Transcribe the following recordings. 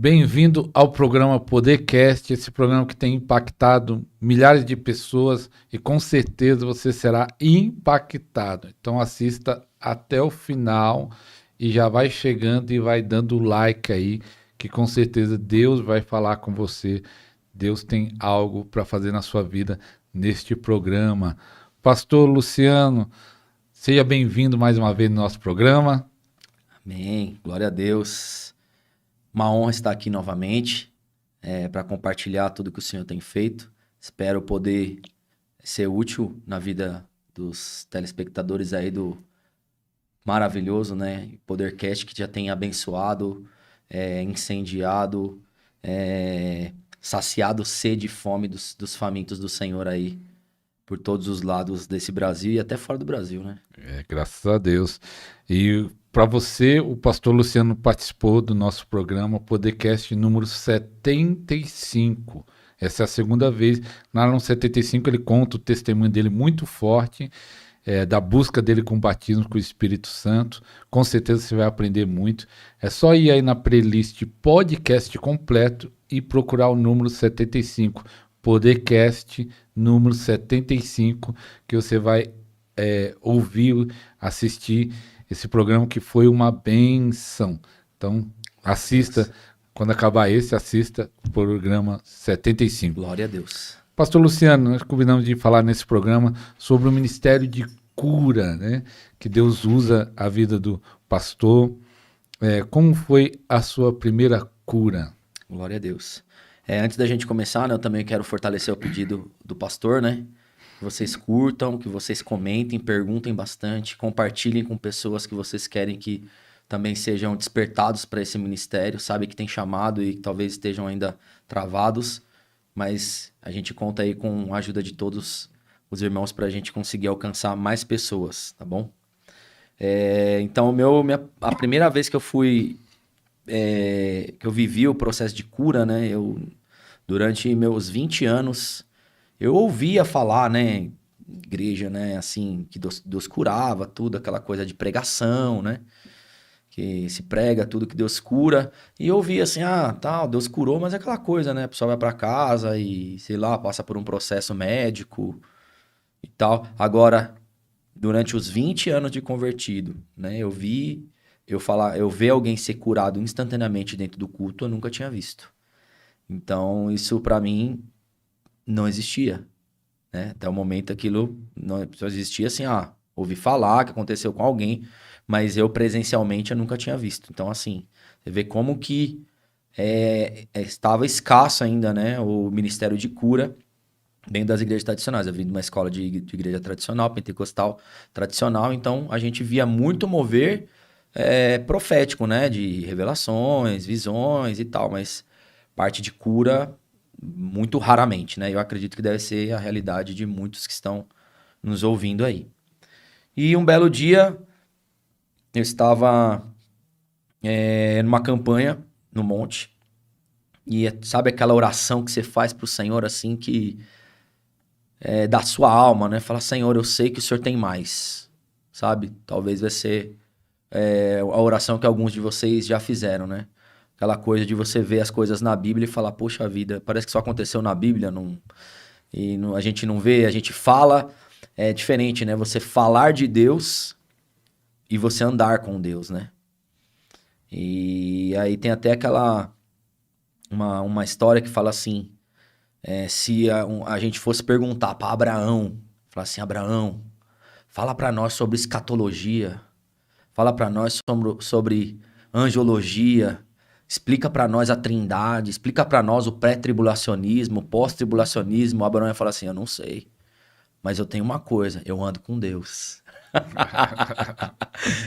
Bem-vindo ao programa Podercast, esse programa que tem impactado milhares de pessoas e com certeza você será impactado. Então assista até o final e já vai chegando e vai dando like aí, que com certeza Deus vai falar com você. Deus tem algo para fazer na sua vida neste programa. Pastor Luciano, seja bem-vindo mais uma vez no nosso programa. Amém, glória a Deus. Uma honra estar aqui novamente para compartilhar tudo que o Senhor tem feito. Espero poder ser útil na vida dos telespectadores aí do maravilhoso, né? Podercast, que já tem abençoado, incendiado, saciado sede e fome dos famintos do Senhor aí por todos os lados desse Brasil e até fora do Brasil, né? Graças a Deus. E para você, o pastor Luciano participou do nosso programa Podercast número 75. Essa é a segunda vez. Lá no 75 ele conta o testemunho dele muito forte, da busca dele com o batismo com o Espírito Santo. Com certeza você vai aprender muito. É só ir aí na playlist podcast completo e procurar o número 75. Podercast número 75, que você vai ouvir, assistir esse programa que foi uma benção. Então, assista, quando acabar esse, assista o programa 75. Glória a Deus. Pastor Luciano, nós combinamos de falar nesse programa sobre o ministério de cura, né? Que Deus usa a vida do pastor. Como foi a sua primeira cura? Glória a Deus. Antes da gente começar, né, eu também quero fortalecer o pedido do pastor, né? Que vocês curtam, que vocês comentem, perguntem bastante, compartilhem com pessoas que vocês querem que também sejam despertados para esse ministério, sabe que tem chamado e que talvez estejam ainda travados, mas a gente conta aí com a ajuda de todos os irmãos para a gente conseguir alcançar mais pessoas, tá bom? Então, a primeira vez que eu fui, que eu vivi o processo de cura, né? Durante meus 20 anos, eu ouvia falar, né, igreja, né, assim, que Deus curava, tudo, aquela coisa de pregação, né, que se prega tudo que Deus cura, e eu ouvia assim, tal, Deus curou, mas é aquela coisa, né, a pessoa vai para casa e, sei lá, passa por um processo médico e tal. Agora, durante os 20 anos de convertido, né, eu ver alguém ser curado instantaneamente dentro do culto, eu nunca tinha visto. Então, isso para mim não existia, né? Até o momento aquilo não existia assim, ouvi falar que aconteceu com alguém, mas eu presencialmente eu nunca tinha visto. Então, assim, você vê como que estava escasso ainda, né, o ministério de cura dentro das igrejas tradicionais. Eu vim de uma escola de igreja tradicional, pentecostal tradicional, então a gente via muito mover profético, né, de revelações, visões e tal, mas parte de cura muito raramente, né? Eu acredito que deve ser a realidade de muitos que estão nos ouvindo aí. E um belo dia, eu estava numa campanha no monte, e sabe aquela oração que você faz para o Senhor, assim, que da sua alma, né? Fala, Senhor, eu sei que o Senhor tem mais, sabe? Talvez vai ser a oração que alguns de vocês já fizeram, né? Aquela coisa de você ver as coisas na Bíblia e falar, poxa vida, parece que só aconteceu na Bíblia, a gente não vê, a gente fala, é diferente, né? Você falar de Deus e você andar com Deus, né? E aí tem até uma história que fala assim, se a gente fosse perguntar para Abraão, falar assim, Abraão, fala para nós sobre escatologia, fala para nós sobre angiologia, explica para nós a trindade, explica para nós o pré-tribulacionismo, o pós-tribulacionismo. Abraão ia falar assim, eu não sei, mas eu tenho uma coisa, eu ando com Deus.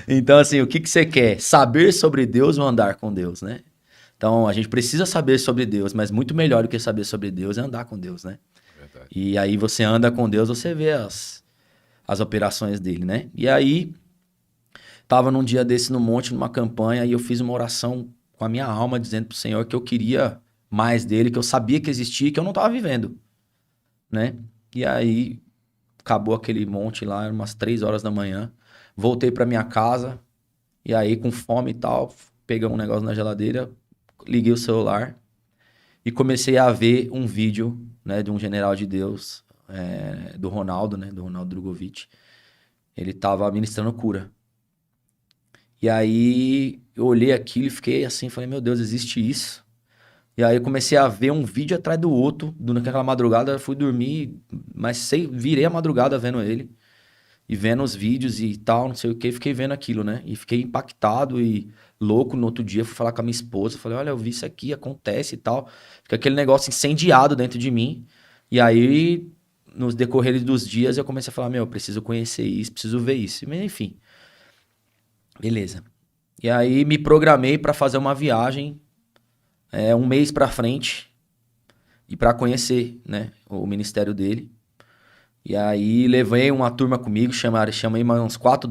Então, assim, o que você quer? Saber sobre Deus ou andar com Deus, né? Então, a gente precisa saber sobre Deus, mas muito melhor do que saber sobre Deus é andar com Deus, né? Verdade. E aí você anda com Deus, você vê as operações dele, né? E aí, tava num dia desse no monte, numa campanha, e eu fiz uma oração com a minha alma, dizendo pro Senhor que eu queria mais dele, que eu sabia que existia e que eu não tava vivendo, né? E aí, acabou aquele monte lá, umas 3 horas da manhã, voltei pra minha casa, e aí com fome e tal, peguei um negócio na geladeira, liguei o celular e comecei a ver um vídeo, né, de um general de Deus, do Ronaldo, né, do Ronaldo Drogovic. Ele tava ministrando cura. E aí eu olhei aquilo e fiquei assim, falei, meu Deus, existe isso? E aí eu comecei a ver um vídeo atrás do outro, durante aquela madrugada, eu fui dormir, mas virei a madrugada vendo ele. E vendo os vídeos e tal, não sei o que, fiquei vendo aquilo, né? E fiquei impactado e louco. No outro dia, fui falar com a minha esposa, falei, olha, eu vi isso aqui, acontece e tal. Fica aquele negócio incendiado dentro de mim. E aí, nos decorreres dos dias, eu comecei a falar, meu, eu preciso conhecer isso, preciso ver isso. Mas, enfim, beleza. E aí, me programei para fazer uma viagem, um mês para frente, e para conhecer, né, o ministério dele. E aí levei uma turma comigo, chamei uns 4,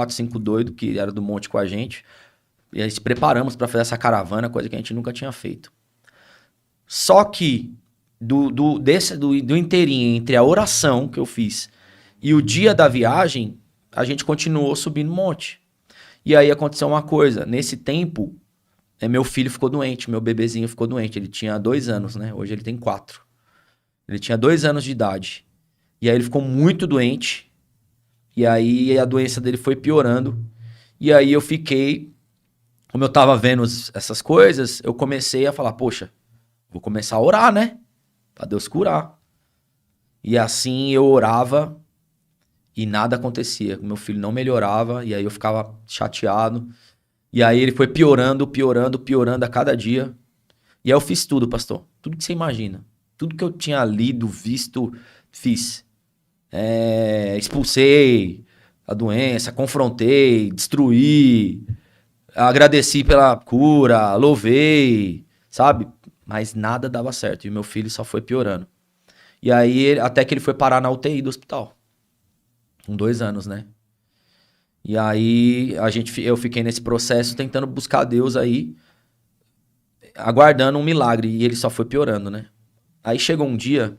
5 doidos, que era do monte com a gente. E aí se preparamos para fazer essa caravana, coisa que a gente nunca tinha feito. Só que do inteirinho, entre a oração que eu fiz e o dia da viagem, a gente continuou subindo o monte. E aí aconteceu uma coisa, nesse tempo, meu filho ficou doente, meu bebezinho ficou doente. Ele tinha 2 anos, né? Hoje ele tem 4. Ele tinha 2 anos de idade. E aí ele ficou muito doente. E aí a doença dele foi piorando. E aí eu fiquei... Como eu tava vendo essas coisas, eu comecei a falar, poxa, vou começar a orar, né? Pra Deus curar. E assim eu orava e nada acontecia. Meu filho não melhorava e aí eu ficava chateado. E aí ele foi piorando a cada dia. E aí eu fiz tudo, pastor. Tudo que você imagina. Tudo que eu tinha lido, visto, fiz. Expulsei a doença, confrontei, destruí, agradeci pela cura, louvei, sabe? Mas nada dava certo e meu filho só foi piorando. E aí, até que ele foi parar na UTI do hospital. Com 2 anos, né? E aí, eu fiquei nesse processo tentando buscar Deus aí, aguardando um milagre. E ele só foi piorando, né? Aí chegou um dia...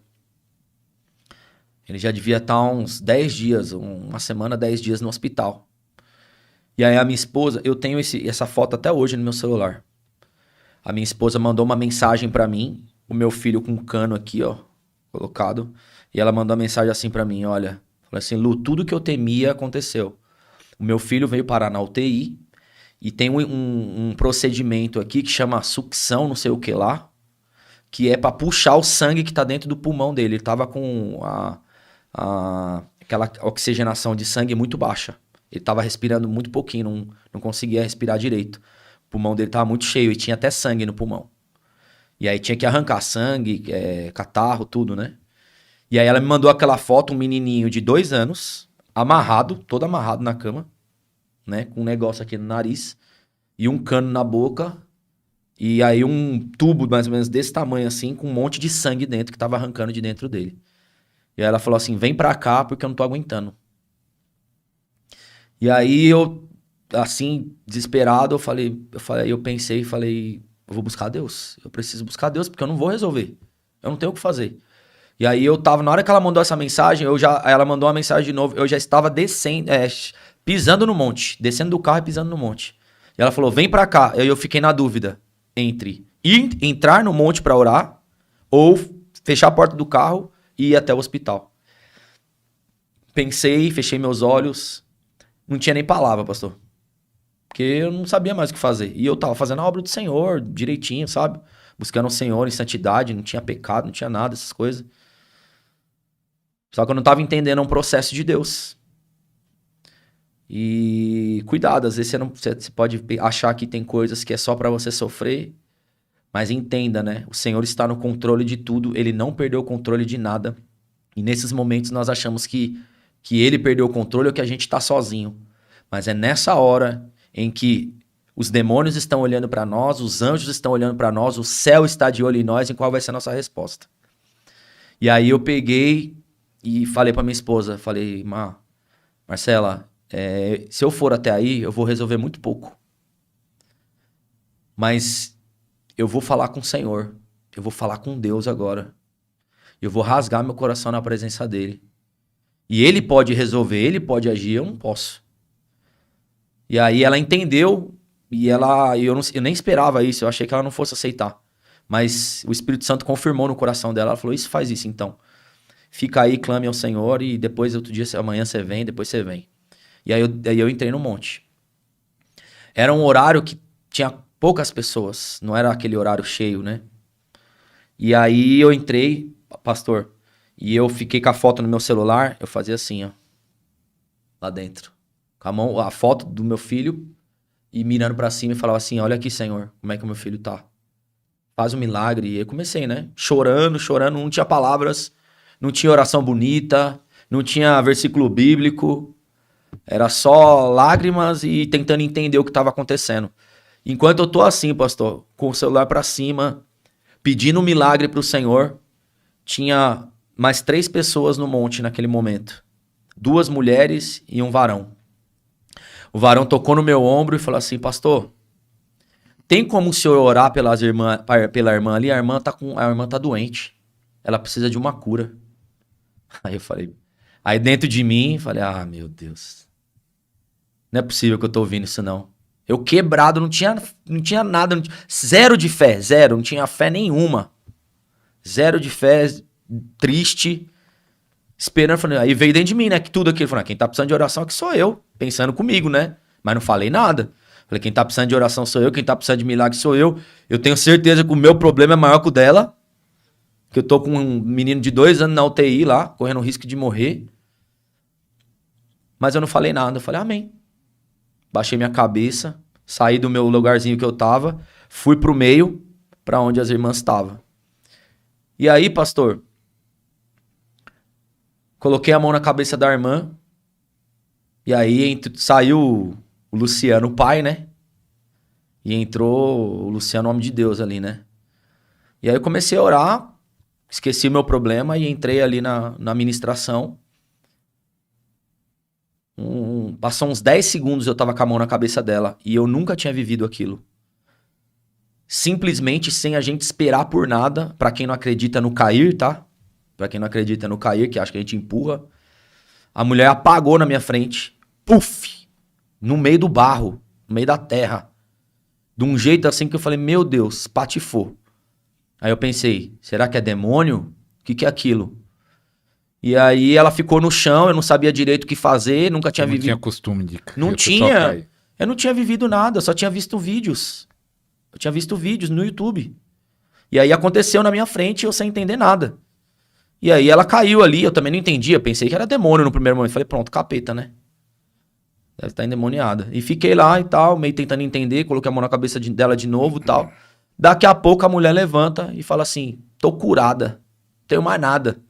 Ele já devia estar uns 10 dias, uma semana, 10 dias no hospital. E aí a minha esposa, eu tenho essa foto até hoje no meu celular. A minha esposa mandou uma mensagem pra mim, o meu filho com um cano aqui, ó, colocado. E ela mandou uma mensagem assim pra mim, olha, falou assim, Lu, tudo que eu temia aconteceu. O meu filho veio parar na UTI e tem um procedimento aqui que chama sucção, não sei o que lá, que é pra puxar o sangue que tá dentro do pulmão dele. Ele tava com aquela oxigenação de sangue muito baixa. Ele tava respirando muito pouquinho, não conseguia respirar direito. O pulmão dele tava muito cheio e tinha até sangue no pulmão. E aí tinha que arrancar sangue, catarro, tudo, né? E aí ela me mandou aquela foto, um menininho de 2 anos, todo amarrado na cama, né? Com um negócio aqui no nariz e um cano na boca. E aí um tubo mais ou menos desse tamanho assim, com um monte de sangue dentro que tava arrancando de dentro dele. E aí ela falou assim, vem pra cá porque eu não tô aguentando. E aí eu, assim, desesperado, eu pensei, eu vou buscar Deus. Eu preciso buscar Deus porque eu não vou resolver. Eu não tenho o que fazer. E aí eu tava, na hora que ela mandou essa mensagem, ela mandou uma mensagem de novo, eu já estava descendo, pisando no monte, descendo do carro e pisando no monte. E ela falou, vem pra cá. E aí eu fiquei na dúvida entre entrar no monte pra orar ou fechar a porta do carro e ir até o hospital. Pensei, fechei meus olhos, não tinha nem palavra, pastor. Porque eu não sabia mais o que fazer. E eu tava fazendo a obra do Senhor, direitinho, sabe? Buscando o Senhor em santidade, não tinha pecado, não tinha nada, essas coisas. Só que eu não tava entendendo um processo de Deus. E cuidado, às vezes você pode achar que tem coisas que é só pra você sofrer, mas entenda, né? O Senhor está no controle de tudo, Ele não perdeu o controle de nada. E nesses momentos nós achamos que Ele perdeu o controle ou que a gente tá sozinho. Mas é nessa hora em que os demônios estão olhando pra nós, os anjos estão olhando pra nós, o céu está de olho em nós, em qual vai ser a nossa resposta. E aí eu peguei e falei pra minha esposa, falei, Marcela, se eu for até aí, eu vou resolver muito pouco. Mas eu vou falar com o Senhor, eu vou falar com Deus agora. Eu vou rasgar meu coração na presença dele. E ele pode resolver, ele pode agir, eu não posso. E aí ela entendeu eu nem esperava isso, eu achei que ela não fosse aceitar. Mas o Espírito Santo confirmou no coração dela, ela falou, isso, faz isso então. Fica aí, clame ao Senhor e depois outro dia, amanhã você vem, depois você vem. E aí eu entrei no monte. Era um horário que tinha poucas pessoas, não era aquele horário cheio, né? E aí eu entrei, pastor, e eu fiquei com a foto no meu celular, eu fazia assim, ó, lá dentro. Com a mão, a foto do meu filho e mirando pra cima e falava assim, olha aqui, Senhor, como é que o meu filho tá. Faz um milagre. E aí eu comecei, né? Chorando, não tinha palavras, não tinha oração bonita, não tinha versículo bíblico, era só lágrimas e tentando entender o que estava acontecendo. Enquanto eu tô assim, pastor, com o celular pra cima, pedindo um milagre pro Senhor, tinha mais 3 pessoas no monte naquele momento. 2 mulheres e um varão. O varão tocou no meu ombro e falou assim, pastor, tem como o senhor orar pela irmã ali? A irmã tá doente. Ela precisa de uma cura. Aí eu falei... Aí dentro de mim, falei, ah, meu Deus. Não é possível que eu tô ouvindo isso, não. Eu quebrado, não tinha nada. Zero de fé, zero. Não tinha fé nenhuma. Zero de fé, triste. Esperando, falei, aí veio dentro de mim, né? Que tudo aquilo. Falei, quem tá precisando de oração aqui sou eu. Pensando comigo, né? Mas não falei nada. Falei, quem tá precisando de oração sou eu, quem tá precisando de milagre sou eu. Eu tenho certeza que o meu problema é maior que o dela. Que eu tô com um menino de 2 anos na UTI lá, correndo o risco de morrer. Mas eu não falei nada. Eu falei, amém. Baixei minha cabeça, saí do meu lugarzinho que eu tava, fui pro meio, pra onde as irmãs estavam. E aí, pastor, coloquei a mão na cabeça da irmã, e aí saiu o Luciano, o pai, né? E entrou o Luciano, homem de Deus ali, né? E aí eu comecei a orar, esqueci o meu problema e entrei ali na ministração. Passou uns 10 segundos eu tava com a mão na cabeça dela e eu nunca tinha vivido aquilo. Simplesmente sem a gente esperar por nada, pra quem não acredita no cair, tá? Pra quem não acredita no cair, que acha que a gente empurra, a mulher apagou na minha frente, puf, no meio do barro, no meio da terra, de um jeito assim que eu falei, meu Deus, patifou. Aí eu pensei, será que é demônio? O que é aquilo? E aí ela ficou no chão, eu não sabia direito o que fazer, nunca tinha vivido. Não tinha costume de Não tinha. Eu não tinha vivido nada, eu só tinha visto vídeos. Eu tinha visto vídeos no YouTube. E aí aconteceu na minha frente, eu sem entender nada. E aí ela caiu ali, eu também não entendia, pensei que era demônio no primeiro momento. Falei, pronto, capeta, né? Deve estar endemoniada. E fiquei lá e tal, meio tentando entender, coloquei a mão na cabeça dela de novo e tal. Daqui a pouco a mulher levanta e fala assim, tô curada, não tenho mais nada.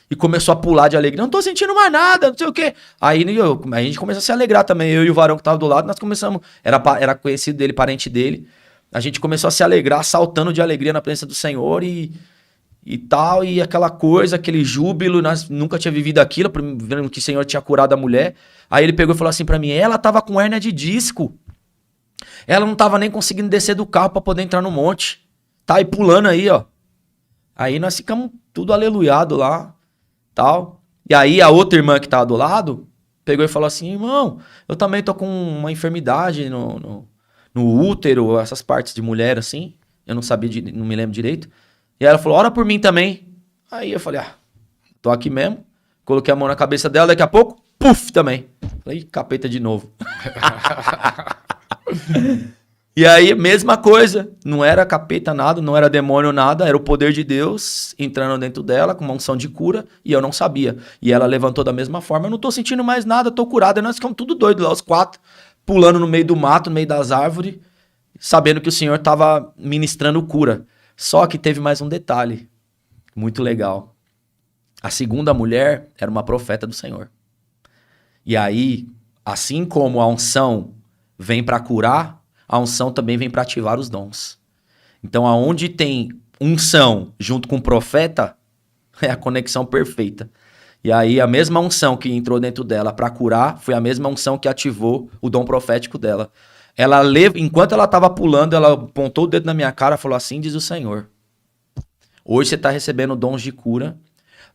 E começou a pular de alegria. Não tô sentindo mais nada, não sei o quê. Aí a gente começou a se alegrar também. Eu e o varão que tava do lado, nós começamos... Era conhecido dele, parente dele. A gente começou a se alegrar, saltando de alegria na presença do Senhor e tal. E aquela coisa, aquele júbilo. Nós nunca tinha vivido aquilo, vendo que o Senhor tinha curado a mulher. Aí ele pegou e falou assim pra mim, ela tava com hérnia de disco. Ela não tava nem conseguindo descer do carro pra poder entrar no monte. Tá aí pulando aí, ó. Aí nós ficamos tudo aleluiado lá. Tal. E aí a outra irmã que tava do lado pegou e falou assim, irmão, eu também tô com uma enfermidade no útero, essas partes de mulher assim, eu não sabia, não me lembro direito. E aí ela falou, ora por mim também. Aí eu falei, tô aqui mesmo, coloquei a mão na cabeça dela, daqui a pouco, puf, também. Falei, capeta de novo. E aí, mesma coisa, não era capeta nada, não era demônio nada, era o poder de Deus entrando dentro dela com uma unção de cura e eu não sabia. E ela levantou da mesma forma, eu não tô sentindo mais nada, tô curado. E nós ficamos tudo doidos lá, os 4, pulando no meio do mato, no meio das árvores, sabendo que o Senhor tava ministrando cura. Só que teve mais um detalhe, muito legal. A segunda mulher era uma profeta do Senhor. E aí, assim como a unção vem para curar, a unção também vem para ativar os dons. Então, aonde tem unção junto com o profeta, é a conexão perfeita. E aí, a mesma unção que entrou dentro dela para curar, foi a mesma unção que ativou o dom profético dela. Enquanto ela estava pulando, ela apontou o dedo na minha cara e falou, assim diz o Senhor. Hoje você está recebendo dons de cura,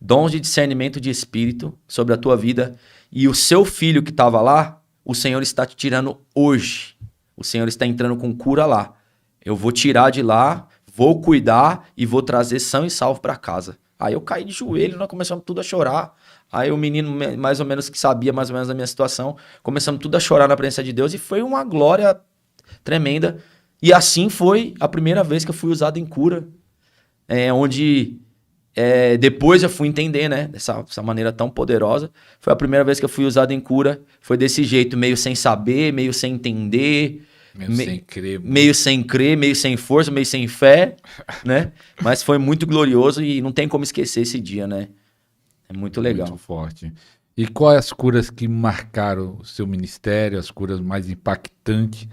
dons de discernimento de espírito sobre a tua vida. E o seu filho que estava lá, o Senhor está te tirando hoje. O Senhor está entrando com cura lá. Eu vou tirar de lá, vou cuidar e vou trazer são e salvo para casa. Aí eu caí de joelho, nós começamos tudo a chorar. Aí o menino, mais ou menos que sabia mais ou menos da minha situação, começamos tudo a chorar na presença de Deus e foi uma glória tremenda. E assim foi a primeira vez que eu fui usado em cura. Onde depois eu fui entender, né? Dessa maneira tão poderosa. Foi a primeira vez que eu fui usado em cura. Foi desse jeito, meio sem saber, meio sem entender. Sem crer. Meio sem crer, meio sem força, meio sem fé, né? Mas foi muito glorioso e não tem como esquecer esse dia, né? É muito legal. Muito forte. E quais as curas que marcaram o seu ministério, as curas mais impactantes?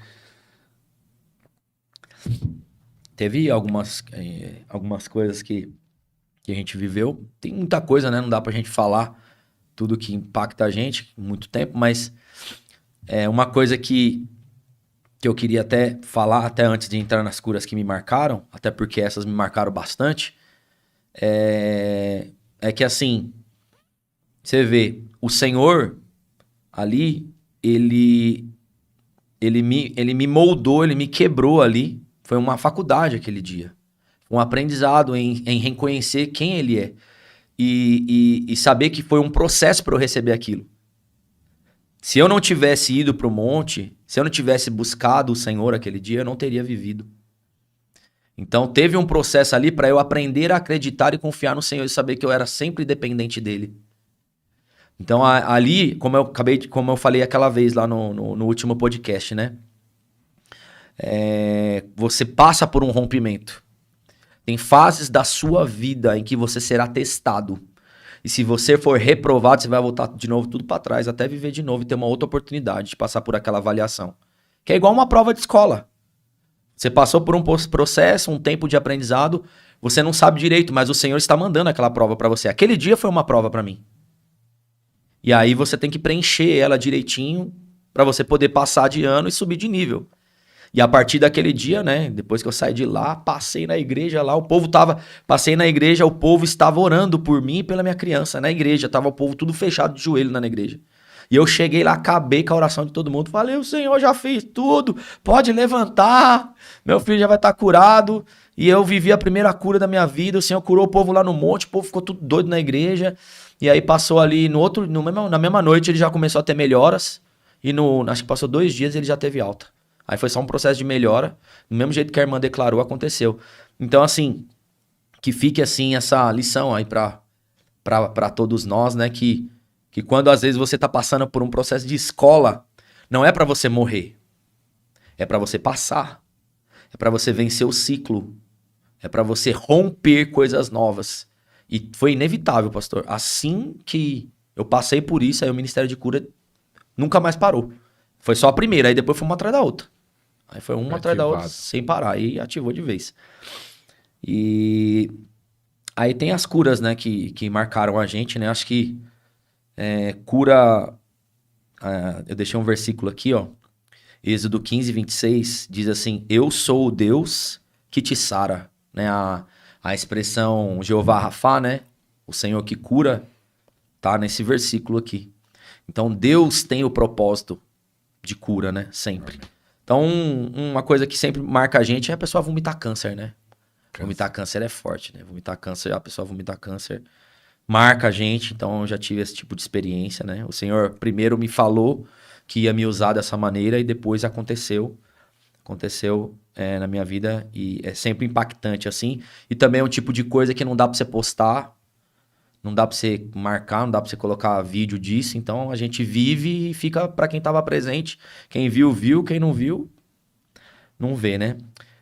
Teve algumas coisas que a gente viveu. Tem muita coisa, né? Não dá pra gente falar tudo que impacta a gente muito tempo, mas uma coisa que eu queria até falar, até antes de entrar nas curas que me marcaram, até porque essas me marcaram bastante, é que assim, você vê, o Senhor ali, ele me moldou, ele me quebrou ali. Foi uma faculdade aquele dia. Um aprendizado em reconhecer quem ele é. E saber que foi um processo para eu receber aquilo. Se eu não tivesse ido para o monte, se eu não tivesse buscado o Senhor aquele dia, eu não teria vivido. Então teve um processo ali para eu aprender a acreditar e confiar no Senhor e saber que eu era sempre dependente dele. Então ali, como eu falei aquela vez lá no último podcast, né? Você passa por um rompimento. Tem fases da sua vida em que você será testado. E se você for reprovado, você vai voltar de novo tudo para trás, até viver de novo e ter uma outra oportunidade de passar por aquela avaliação. Que é igual uma prova de escola. Você passou por um processo, um tempo de aprendizado, você não sabe direito, mas o Senhor está mandando aquela prova para você. Aquele dia foi uma prova para mim. E aí você tem que preencher ela direitinho para você poder passar de ano e subir de nível. E a partir daquele dia, né, depois que eu saí de lá, passei na igreja lá, passei na igreja, o povo estava orando por mim e pela minha criança na igreja, tava o povo tudo fechado de joelho na igreja. E eu cheguei lá, acabei com a oração de todo mundo, falei, o Senhor já fez tudo, pode levantar, meu filho já vai estar curado. E eu vivi a primeira cura da minha vida, o Senhor curou o povo lá no monte, o povo ficou tudo doido na igreja. E aí passou ali, na mesma noite ele já começou a ter melhoras, e acho que passou 2 dias ele já teve alta. Aí foi só um processo de melhora, do mesmo jeito que a irmã declarou, aconteceu. Então, assim, que fique assim essa lição aí pra todos nós, né? Que quando às vezes você tá passando por um processo de escola, não é pra você morrer. É pra você passar. É pra você vencer o ciclo. É pra você romper coisas novas. E foi inevitável, pastor. Assim que eu passei por isso, aí o Ministério de Cura nunca mais parou. Foi só a primeira, aí depois foi uma atrás da outra. Aí foi uma atrás da outra sem parar. Aí ativou de vez. E aí tem as curas, né, que marcaram a gente, né? Acho que cura... eu deixei um versículo aqui, ó. Êxodo 15, 26, diz assim, eu sou o Deus que te sara. Né? A expressão Jeová Rafá, né? O Senhor que cura, tá nesse versículo aqui. Então Deus tem o propósito de cura, né? Sempre. Então, uma coisa que sempre marca a gente é a pessoa vomitar câncer, né? Vomitar câncer é forte, né? A pessoa vomitar câncer marca a gente, então eu já tive esse tipo de experiência, né? O Senhor primeiro me falou que ia me usar dessa maneira e depois aconteceu na minha vida e é sempre impactante, assim. E também é um tipo de coisa que não dá pra você postar, não dá pra você marcar, não dá pra você colocar vídeo disso. Então a gente vive e fica pra quem tava presente. Quem viu, viu. Quem não viu, não vê, né?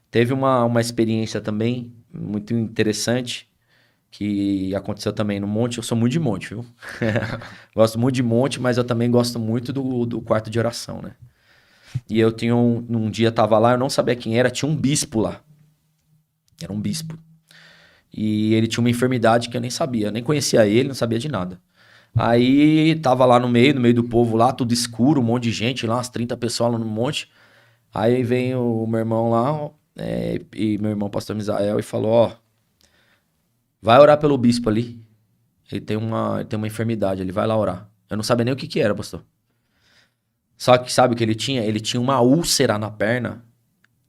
Teve uma experiência também muito interessante que aconteceu também no monte. Eu sou muito de monte, viu? Gosto muito de monte, mas eu também gosto muito do quarto de oração, né? E eu tinha um dia tava lá, eu não sabia quem era, tinha um bispo lá. Era um bispo. E ele tinha uma enfermidade que eu nem sabia, eu nem conhecia ele, não sabia de nada. Aí tava lá no meio do povo lá, tudo escuro, um monte de gente lá, umas 30 pessoas lá no monte. Aí vem o meu irmão lá, e meu irmão pastor Misael, e falou, ó, vai orar pelo bispo ali. Ele tem uma enfermidade, ele vai lá orar. Eu não sabia nem o que era, pastor. Só que sabe o que ele tinha? Ele tinha uma úlcera na perna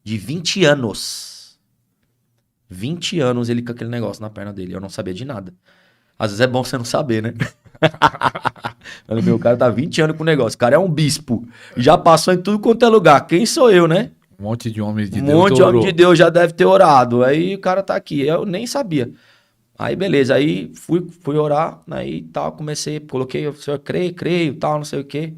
de 20 anos. 20 anos ele com aquele negócio na perna dele. Eu não sabia de nada. Às vezes é bom você não saber, né? O cara tá 20 anos com o negócio. O cara é um bispo. Já passou em tudo quanto é lugar. Quem sou eu, né? Um monte de homens de Um Deus monte de homem orou. de Deus já deve ter orado. Aí o cara tá aqui. Eu nem sabia. Aí beleza. Aí fui orar. Aí tal, comecei. Coloquei, o senhor creio, tal, não sei o quê.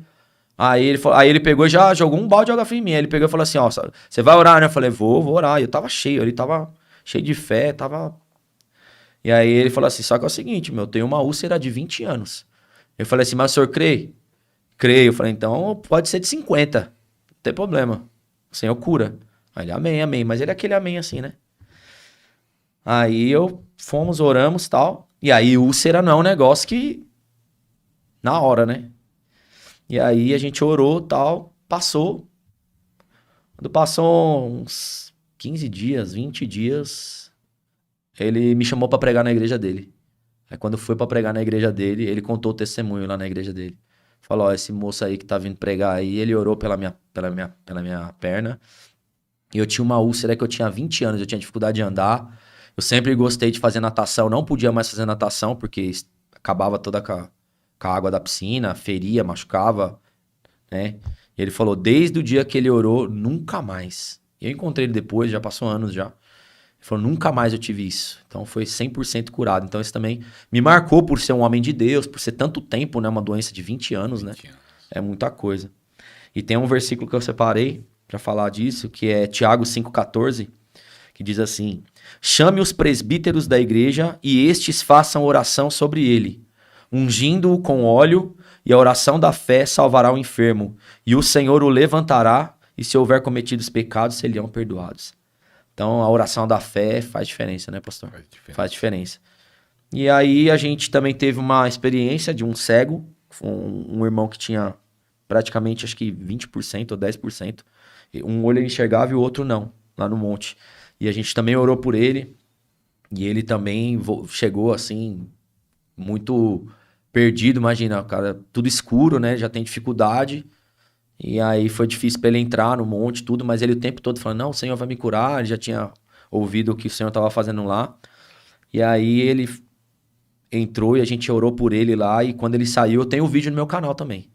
Aí ele pegou e já jogou um balde de água fria em mim. Aí ele pegou e falou assim, ó, você vai orar, né? Eu falei, vou orar. E eu tava cheio, ele tava cheio de fé, tava... E aí ele falou assim, só que é o seguinte, meu, eu tenho uma úlcera de 20 anos. Eu falei assim, mas o senhor crê? Creio. Eu falei, então pode ser de 50, não tem problema. O Senhor cura. Aí ele, amém, amém. Mas ele é aquele amém assim, né? Aí fomos, oramos e tal. E aí úlcera não é um negócio que... Na hora, né? E aí a gente orou tal, passou. Quando passou uns 15 dias, 20 dias, ele me chamou pra pregar na igreja dele. Aí quando foi pra pregar na igreja dele, ele contou o testemunho lá na igreja dele. Falou, ó, esse moço aí que tá vindo pregar aí, ele orou pela minha perna. E eu tinha uma úlcera que eu tinha 20 anos, eu tinha dificuldade de andar. Eu sempre gostei de fazer natação, não podia mais fazer natação, porque acabava toda com a água da piscina, feria, machucava, né? E ele falou, desde o dia que ele orou, nunca mais. Eu encontrei ele depois, já passou anos já. Ele falou, nunca mais eu tive isso. Então foi 100% curado. Então isso também me marcou por ser um homem de Deus, por ser tanto tempo, né? Uma doença de 20 anos, né? 20 anos. É muita coisa. E tem um versículo que eu separei para falar disso, que é Tiago 5,14, que diz assim, chame os presbíteros da igreja e estes façam oração sobre ele, ungindo-o com óleo, e a oração da fé salvará o enfermo, e o Senhor o levantará, e se houver cometido os pecados, serão perdoados. Então, a oração da fé faz diferença, né, pastor? Faz diferença. E aí, a gente também teve uma experiência de um cego, um irmão que tinha praticamente, acho que 20% ou 10%. Um olho ele enxergava e o outro não, lá no monte. E a gente também orou por ele, e ele também chegou, assim, muito... perdido, imagina, cara, tudo escuro, né? Já tem dificuldade. E aí foi difícil pra ele entrar no monte, tudo, mas ele o tempo todo falando, não, o Senhor vai me curar. Ele já tinha ouvido o que o Senhor tava fazendo lá. E aí ele entrou e a gente orou por ele lá. E quando ele saiu, eu tenho o vídeo no meu canal também.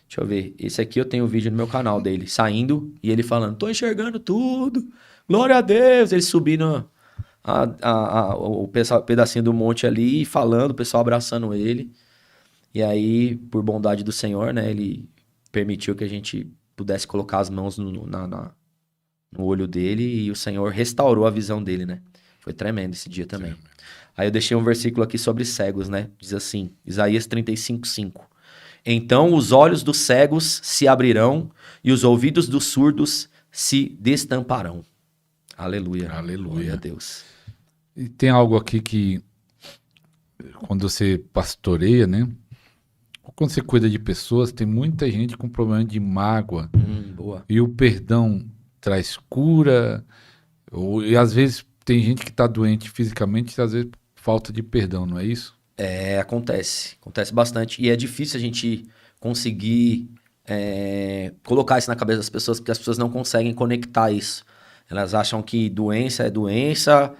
Deixa eu ver. Esse aqui eu tenho o vídeo no meu canal dele, saindo e ele falando, tô enxergando tudo. Glória a Deus. Ele subindo o pedacinho do monte ali, falando, o pessoal abraçando ele. E aí, por bondade do Senhor, né, ele permitiu que a gente pudesse colocar as mãos no olho dele e o Senhor restaurou a visão dele, né? Foi tremendo esse dia também. Tremendo. Aí eu deixei um versículo aqui sobre cegos, né? Diz assim, Isaías 35:5. Então os olhos dos cegos se abrirão e os ouvidos dos surdos se destamparão. Aleluia. Aleluia. Glória a Deus. E tem algo aqui que, quando você pastoreia, né? Quando você cuida de pessoas, tem muita gente com problema de mágoa. Boa. E o perdão traz cura. E às vezes tem gente que está doente fisicamente e às vezes falta de perdão, não é isso? É, acontece. Acontece bastante. E é difícil a gente conseguir colocar isso na cabeça das pessoas, porque as pessoas não conseguem conectar isso. Elas acham que doença é doença,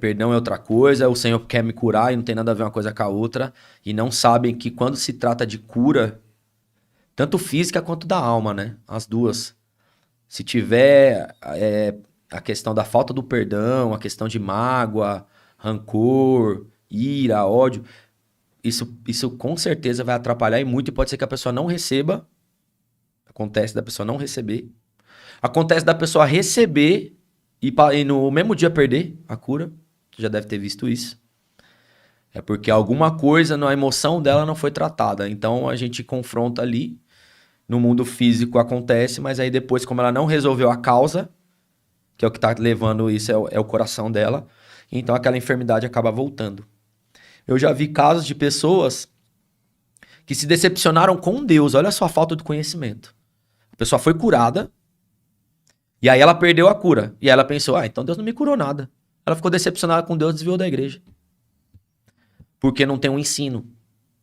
perdão é outra coisa, o Senhor quer me curar e não tem nada a ver uma coisa com a outra. E não sabem que quando se trata de cura, tanto física quanto da alma, né? As duas. Se tiver a questão da falta do perdão, a questão de mágoa, rancor, ira, ódio, isso com certeza vai atrapalhar e muito, e pode ser que a pessoa não receba. Acontece da pessoa não receber. Acontece da pessoa receber e no mesmo dia perder a cura. Você já deve ter visto isso. É porque alguma coisa na emoção dela não foi tratada. Então a gente confronta ali. No mundo físico acontece, mas aí depois, como ela não resolveu a causa, que é o que está levando isso, é o coração dela, então aquela enfermidade acaba voltando. Eu já vi casos de pessoas que se decepcionaram com Deus. Olha só a falta de conhecimento. A pessoa foi curada, e aí ela perdeu a cura. E aí ela pensou, então Deus não me curou nada. Ela ficou decepcionada com Deus e desviou da igreja. Porque não tem um ensino,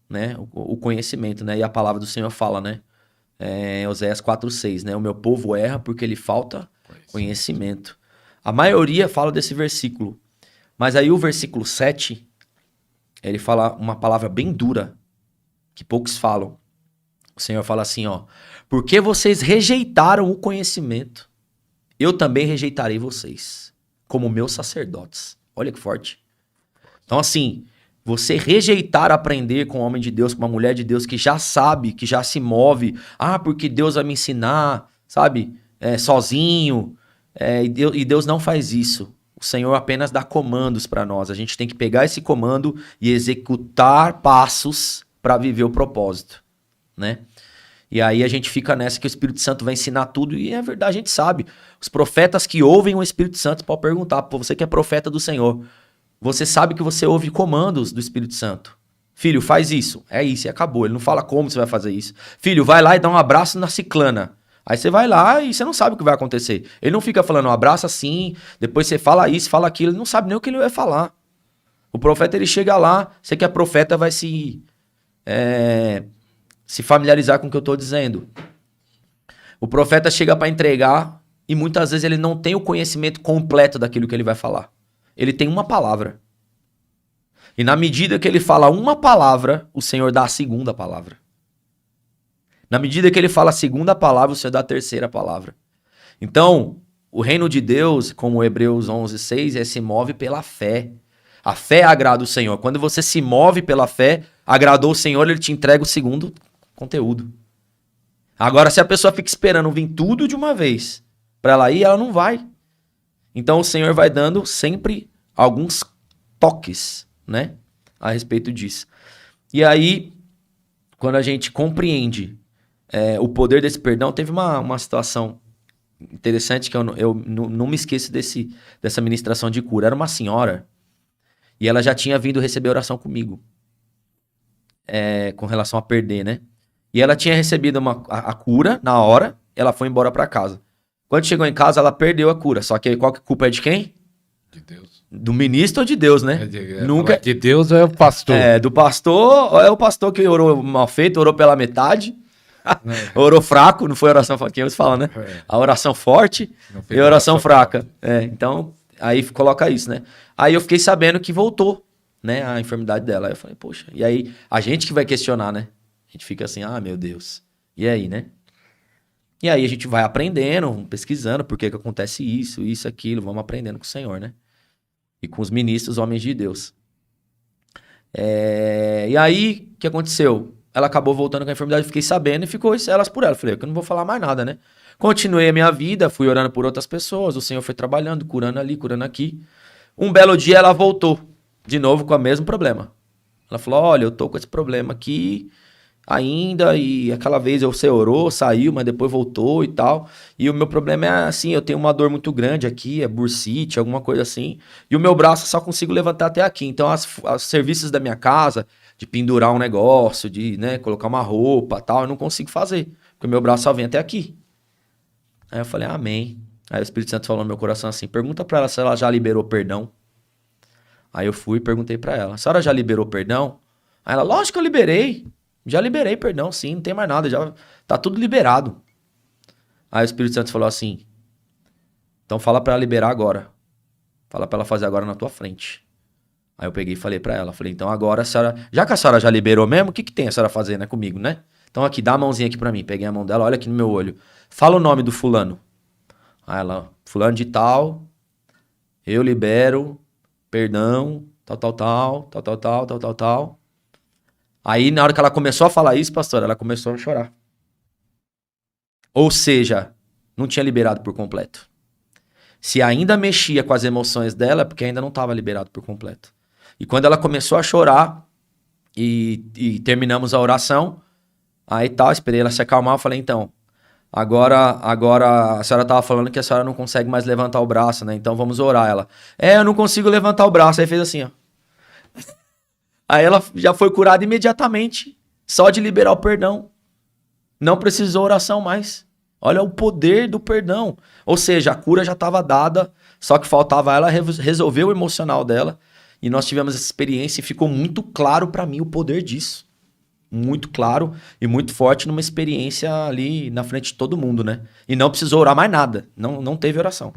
né? O conhecimento, né? E a palavra do Senhor fala, né? Oséias 4:6, né? O meu povo erra porque lhe falta conhecimento. A maioria fala desse versículo. Mas aí o versículo 7, ele fala uma palavra bem dura, que poucos falam. O Senhor fala assim, ó. Porque vocês rejeitaram o conhecimento, eu também rejeitarei vocês, como meus sacerdotes. Olha que forte. Então assim, você rejeitar aprender com um homem de Deus, com uma mulher de Deus que já sabe, que já se move. Porque Deus vai me ensinar, sabe? Sozinho. E Deus não faz isso. O Senhor apenas dá comandos para nós. A gente tem que pegar esse comando e executar passos para viver o propósito, né? E aí a gente fica nessa que o Espírito Santo vai ensinar tudo. E é verdade, a gente sabe. Os profetas que ouvem o Espírito Santo podem perguntar, pô, você que é profeta do Senhor, você sabe que você ouve comandos do Espírito Santo. Filho, faz isso. É isso, e acabou. Ele não fala como você vai fazer isso. Filho, vai lá e dá um abraço na ciclana. Aí você vai lá e você não sabe o que vai acontecer. Ele não fica falando, um abraço assim, depois você fala isso, fala aquilo. Ele não sabe nem o que ele vai falar. O profeta, ele chega lá, você que é profeta vai se familiarizar com o que eu estou dizendo. O profeta chega para entregar e muitas vezes ele não tem o conhecimento completo daquilo que ele vai falar. Ele tem uma palavra. E na medida que ele fala uma palavra, o Senhor dá a segunda palavra. Na medida que ele fala a segunda palavra, o Senhor dá a terceira palavra. Então, o reino de Deus, como Hebreus 11:6, se move pela fé. A fé agrada o Senhor. Quando você se move pela fé, agradou o Senhor, ele te entrega o segundo conteúdo. Agora, se a pessoa fica esperando vir tudo de uma vez para ela ir, ela não vai. Então, o Senhor vai dando sempre alguns toques, né, a respeito disso. E aí, quando a gente compreende o poder desse perdão, teve uma situação interessante que eu não me esqueço dessa ministração de cura. Era uma senhora e ela já tinha vindo receber oração comigo com relação a perder, né? E ela tinha recebido a cura na hora, ela foi embora para casa. Quando chegou em casa, ela perdeu a cura. Só que qual que a culpa é de quem? De Deus. Do ministro ou de Deus, né? Nunca de Deus ou é o pastor? Do pastor, ou é o pastor que orou mal feito, orou pela metade. Orou fraco, não foi oração forte, quem fala, né? A oração forte e a oração fraca. Então, aí coloca isso, né? Aí eu fiquei sabendo que voltou, né, a enfermidade dela. Aí eu falei, poxa, e aí a gente que vai questionar, né? A gente fica assim, meu Deus. E aí, né? E aí a gente vai aprendendo, pesquisando por que acontece isso, aquilo, vamos aprendendo com o Senhor, né? E com os ministros, homens de Deus. E aí, o que aconteceu? Ela acabou voltando com a enfermidade, fiquei sabendo e ficou elas por ela. Falei, eu não vou falar mais nada, né? Continuei a minha vida, fui orando por outras pessoas, o Senhor foi trabalhando, curando ali, curando aqui. Um belo dia ela voltou, de novo com o mesmo problema. Ela falou, olha, eu tô com esse problema aqui ainda, e aquela vez você orou, saiu, mas depois voltou e tal. E o meu problema é assim, eu tenho uma dor muito grande aqui, é bursite, alguma coisa assim. E o meu braço eu só consigo levantar até aqui. Então, os serviços da minha casa, de pendurar um negócio, de, né, colocar uma roupa e tal, eu não consigo fazer, porque o meu braço só vem até aqui. Aí eu falei, amém. Aí o Espírito Santo falou no meu coração assim, pergunta pra ela se ela já liberou perdão. Aí eu fui e perguntei pra ela, a senhora já liberou perdão? Aí ela, lógico que eu liberei. Já liberei perdão, sim, não tem mais nada, já tá tudo liberado. Aí o Espírito Santo falou assim, então fala pra ela liberar agora. Fala pra ela fazer agora na tua frente. Aí eu peguei e falei pra ela, falei, então agora a senhora, já que a senhora já liberou mesmo, o que tem a senhora fazer, né, comigo, né? Então aqui, dá a mãozinha aqui pra mim. Peguei a mão dela, olha aqui no meu olho. Fala o nome do fulano. Aí ela, fulano de tal, eu libero, perdão, tal. Aí, na hora que ela começou a falar isso, pastor, ela começou a chorar. Ou seja, não tinha liberado por completo. Se ainda mexia com as emoções dela, é porque ainda não estava liberado por completo. E quando ela começou a chorar, e terminamos a oração, aí tal, esperei ela se acalmar, eu falei, então, agora a senhora estava falando que a senhora não consegue mais levantar o braço, né? Então vamos orar. Ela, eu não consigo levantar o braço. Aí fez assim, ó. Aí ela já foi curada imediatamente, só de liberar o perdão. Não precisou oração mais. Olha o poder do perdão. Ou seja, a cura já estava dada, só que faltava ela resolver o emocional dela. E nós tivemos essa experiência e ficou muito claro para mim o poder disso. muito claro e muito forte numa experiência ali na frente de todo mundo, né? E não precisou orar mais nada. Não teve oração.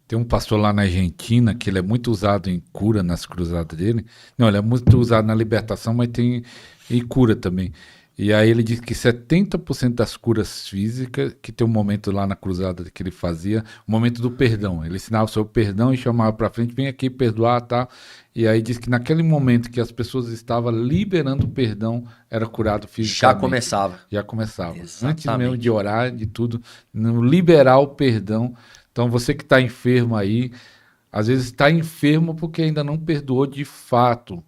Tem um pastor lá na Argentina que ele é muito usado em cura nas cruzadas dele. Não, ele é muito usado na libertação, mas tem em cura também. E aí ele diz que 70% das curas físicas, que tem um momento lá na cruzada que ele fazia, o momento do perdão. Ele ensinava sobre o perdão e chamava para frente, vem aqui perdoar, tá? E aí diz que naquele momento que as pessoas estavam liberando o perdão, era curado fisicamente. Já começava. Já começava. Exatamente. Antes mesmo de orar, de tudo, no liberar o perdão. Então você que está enfermo aí, às vezes está enfermo porque ainda não perdoou de fato.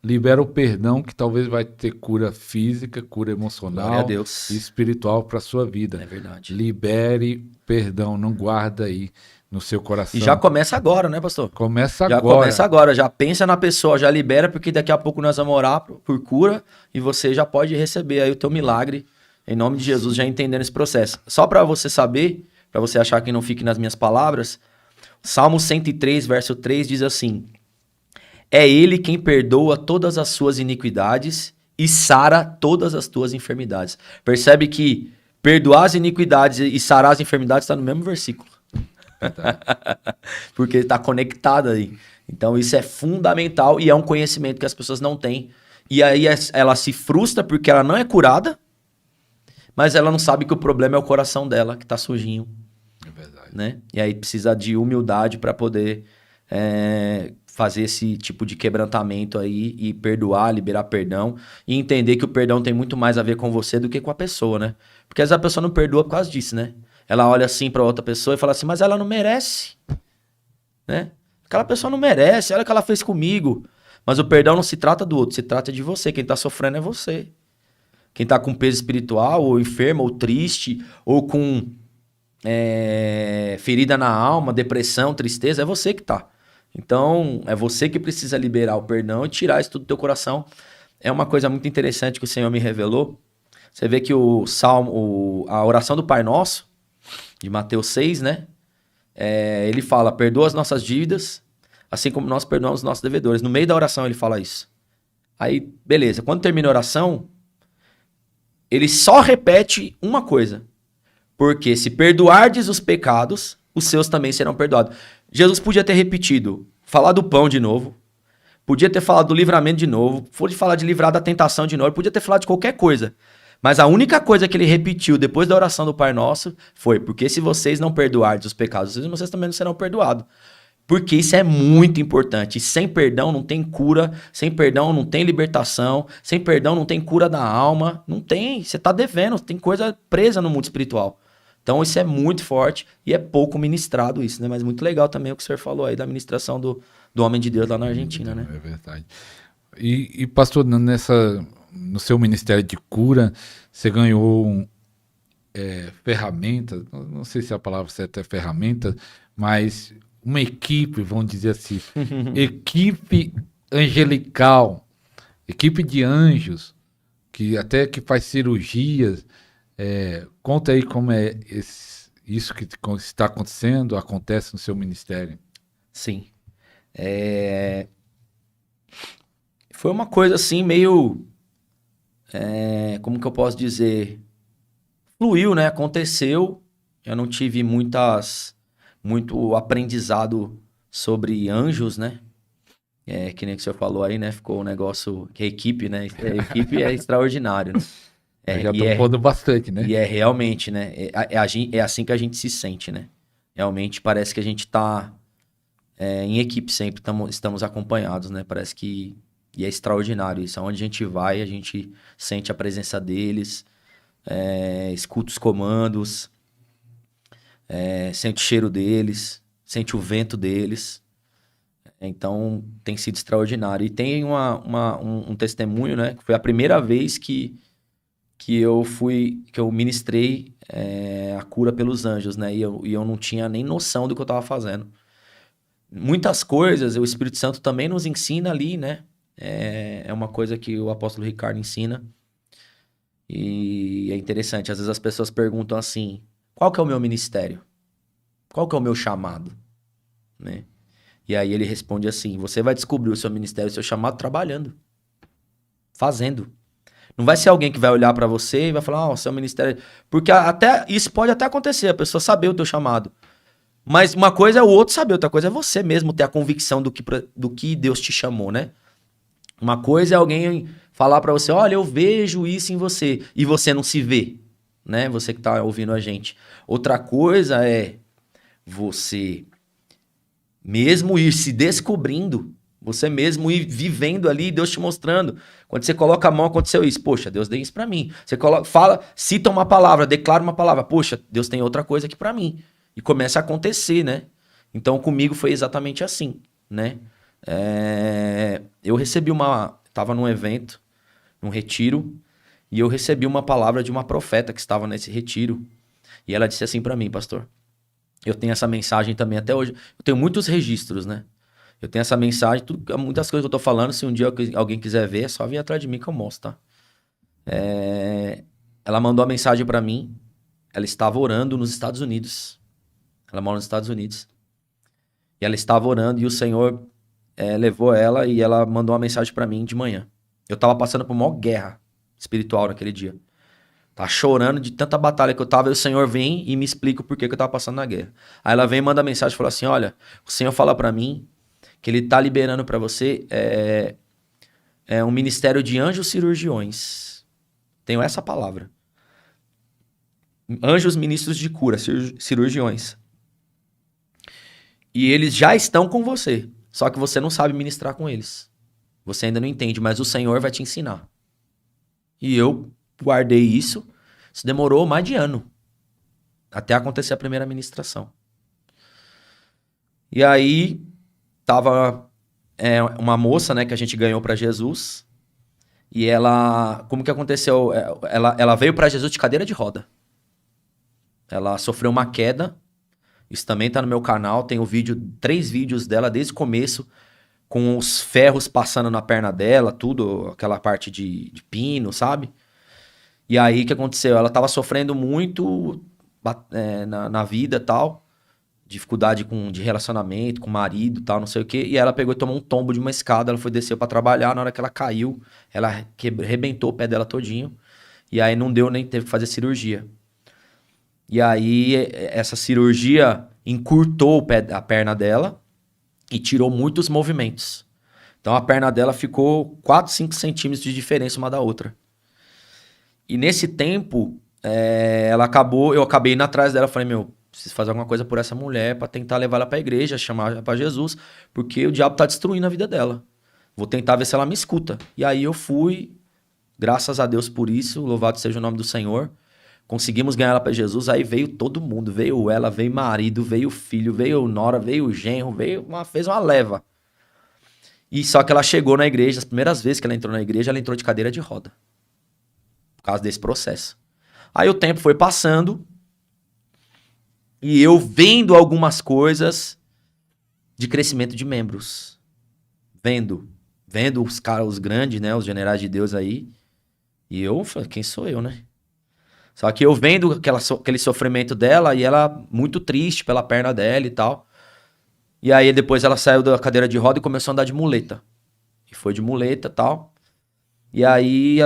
Libera o perdão que talvez vai ter cura física, cura emocional Glória a Deus. e espiritual para a sua vida. É verdade. Libere perdão, não guarda aí no seu coração. E já começa agora, né, pastor? Começa Já agora. começa agora, já pensa na pessoa, já libera, porque daqui a pouco nós vamos orar por cura e você já pode receber aí o teu milagre, em nome de Jesus, já entendendo esse processo. Só para você saber, para você achar que não fique nas minhas palavras, Salmo 103, verso 3 diz assim: é ele quem perdoa todas as suas iniquidades e sara todas as tuas enfermidades. Percebe que perdoar as iniquidades e sarar as enfermidades está no mesmo versículo. Porque está conectado aí. Então isso é fundamental e é um conhecimento que as pessoas não têm. E aí ela se frustra porque ela não é curada, mas ela não sabe que o problema é o coração dela, que está sujinho. É verdade. Né? E aí precisa de humildade para poder fazer esse tipo de quebrantamento aí e perdoar, liberar perdão e entender que o perdão tem muito mais a ver com você do que com a pessoa, né? Porque às vezes a pessoa não perdoa por causa disso, né? Ela olha assim para outra pessoa e fala assim, mas ela não merece, né? Aquela pessoa não merece, olha o que ela fez comigo. Mas o perdão não se trata do outro, se trata de você. Quem tá sofrendo é você. Quem tá com peso espiritual, ou enfermo, ou triste, ou com ferida na alma, depressão, tristeza, é você que tá. Então, é você que precisa liberar o perdão e tirar isso tudo do teu coração. É uma coisa muito interessante que o Senhor me revelou. Você vê que a oração do Pai Nosso, de Mateus 6, né? Ele fala, perdoa as nossas dívidas, assim como nós perdoamos os nossos devedores. No meio da oração ele fala isso. Aí, beleza. Quando termina a oração, ele só repete uma coisa. Porque se perdoardes os pecados, os seus também serão perdoados. Jesus podia ter repetido, falar do pão de novo, podia ter falado do livramento de novo, podia falar de livrar da tentação de novo, podia ter falado de qualquer coisa. Mas a única coisa que ele repetiu depois da oração do Pai Nosso foi, porque se vocês não perdoarem os pecados, vocês também não serão perdoados. Porque isso é muito importante. E sem perdão não tem cura, sem perdão não tem libertação, sem perdão não tem cura da alma, não tem, você está devendo, tem coisa presa no mundo espiritual. Então isso é muito forte e é pouco ministrado isso, né? Mas muito legal também o que o senhor falou aí da ministração do homem de Deus lá na Argentina, né? É verdade. E pastor, no seu ministério de cura, você ganhou ferramentas, não sei se a palavra certa é ferramenta, mas uma equipe, vamos dizer assim, equipe angelical, equipe de anjos, que até que faz cirurgias. Conta aí como é isso que está acontecendo, acontece no seu ministério. Sim. Foi uma coisa assim meio, como que eu posso dizer, fluiu, né? Aconteceu, eu não tive muito aprendizado sobre anjos, né? Que nem que o senhor falou aí, né? Ficou um negócio, que a equipe, né? A equipe é extraordinário, né? Já estou falando bastante, né? E realmente, né? É assim que a gente se sente, né? Realmente parece que a gente tá em equipe sempre, estamos acompanhados, né? Parece que... E é extraordinário isso. Aonde a gente vai, a gente sente a presença deles, escuta os comandos, sente o cheiro deles, sente o vento deles. Então, tem sido extraordinário. E tem um testemunho, né? Que foi a primeira vez que eu ministrei a cura pelos anjos, né? E eu não tinha nem noção do que eu estava fazendo. Muitas coisas o Espírito Santo também nos ensina ali, né? É uma coisa que o apóstolo Ricardo ensina. E é interessante, às vezes as pessoas perguntam assim, qual que é o meu ministério? Qual que é o meu chamado? Né? E aí ele responde assim, você vai descobrir o seu ministério, o seu chamado trabalhando, fazendo. Não vai ser alguém que vai olhar pra você e vai falar, ó, seu ministério... Porque até isso pode até acontecer, a pessoa saber o teu chamado. Mas uma coisa é o outro saber, outra coisa é você mesmo ter a convicção do que Deus te chamou, né? Uma coisa é alguém falar pra você, olha, eu vejo isso em você, e você não se vê, né? Você que tá ouvindo a gente. Outra coisa é você mesmo ir se descobrindo, você mesmo ir vivendo ali, Deus te mostrando. Quando você coloca a mão, aconteceu isso. Poxa, Deus deu isso pra mim. Você fala, cita uma palavra, declara uma palavra. Poxa, Deus tem outra coisa aqui pra mim. E começa a acontecer, né? Então, comigo foi exatamente assim, né? Eu recebi tava num evento, num retiro, e eu recebi uma palavra de uma profeta que estava nesse retiro. E ela disse assim pra mim, pastor, eu tenho essa mensagem também até hoje. Eu tenho muitos registros, né? Eu tenho essa mensagem, muitas coisas que eu tô falando, se um dia alguém quiser ver, é só vir atrás de mim que eu mostro, tá? Ela mandou a mensagem pra mim, ela estava orando nos Estados Unidos. Ela mora nos Estados Unidos. E ela estava orando e o Senhor levou ela e ela mandou uma mensagem pra mim de manhã. Eu tava passando por uma maior guerra espiritual naquele dia. Tava chorando de tanta batalha que eu tava, e o Senhor vem e me explica o porquê que eu tava passando na guerra. Aí ela vem e manda mensagem e fala assim, olha, o Senhor fala pra mim que ele tá liberando pra você um ministério de anjos cirurgiões. Tenho essa palavra. Anjos ministros de cura, cirurgiões. E eles já estão com você, só que você não sabe ministrar com eles. Você ainda não entende, mas o Senhor vai te ensinar. E eu guardei isso. Isso demorou mais de ano até acontecer a primeira ministração. E aí tava uma moça, né, que a gente ganhou para Jesus. E ela, como que aconteceu? Ela veio para Jesus de cadeira de roda. Ela sofreu uma queda. Isso também tá no meu canal. Tem 3 vídeos dela desde o começo, com os ferros passando na perna dela, tudo, aquela parte de pino, sabe? E aí, o que aconteceu? Ela tava sofrendo muito na vida e tal, dificuldade de relacionamento com o marido e tal, não sei o quê, e ela pegou e tomou um tombo de uma escada, ela foi descer pra trabalhar, na hora que ela caiu, ela arrebentou o pé dela todinho, e aí não deu, nem teve que fazer cirurgia. E aí, essa cirurgia encurtou a perna dela e tirou muitos movimentos. Então, a perna dela ficou 4, 5 centímetros de diferença uma da outra. E nesse tempo, eu acabei indo atrás dela, falei, preciso fazer alguma coisa por essa mulher pra tentar levar ela pra igreja, chamar ela pra Jesus, porque o diabo tá destruindo a vida dela. Vou tentar ver se ela me escuta. E aí eu fui, graças a Deus por isso, louvado seja o nome do Senhor. Conseguimos ganhar ela pra Jesus, aí veio todo mundo, veio ela, veio marido, veio filho, veio nora, veio genro, fez uma leva. E só que ela chegou na igreja, as primeiras vezes que ela entrou na igreja, ela entrou de cadeira de roda. Por causa desse processo. Aí o tempo foi passando e eu vendo algumas coisas de crescimento de membros. Vendo os caras, os grandes, né, os generais de Deus aí. E eu falei, quem sou eu, né? Só que eu vendo aquele sofrimento dela e ela muito triste pela perna dela e tal. E aí depois ela saiu da cadeira de roda e começou a andar de muleta. E foi de muleta e tal. E aí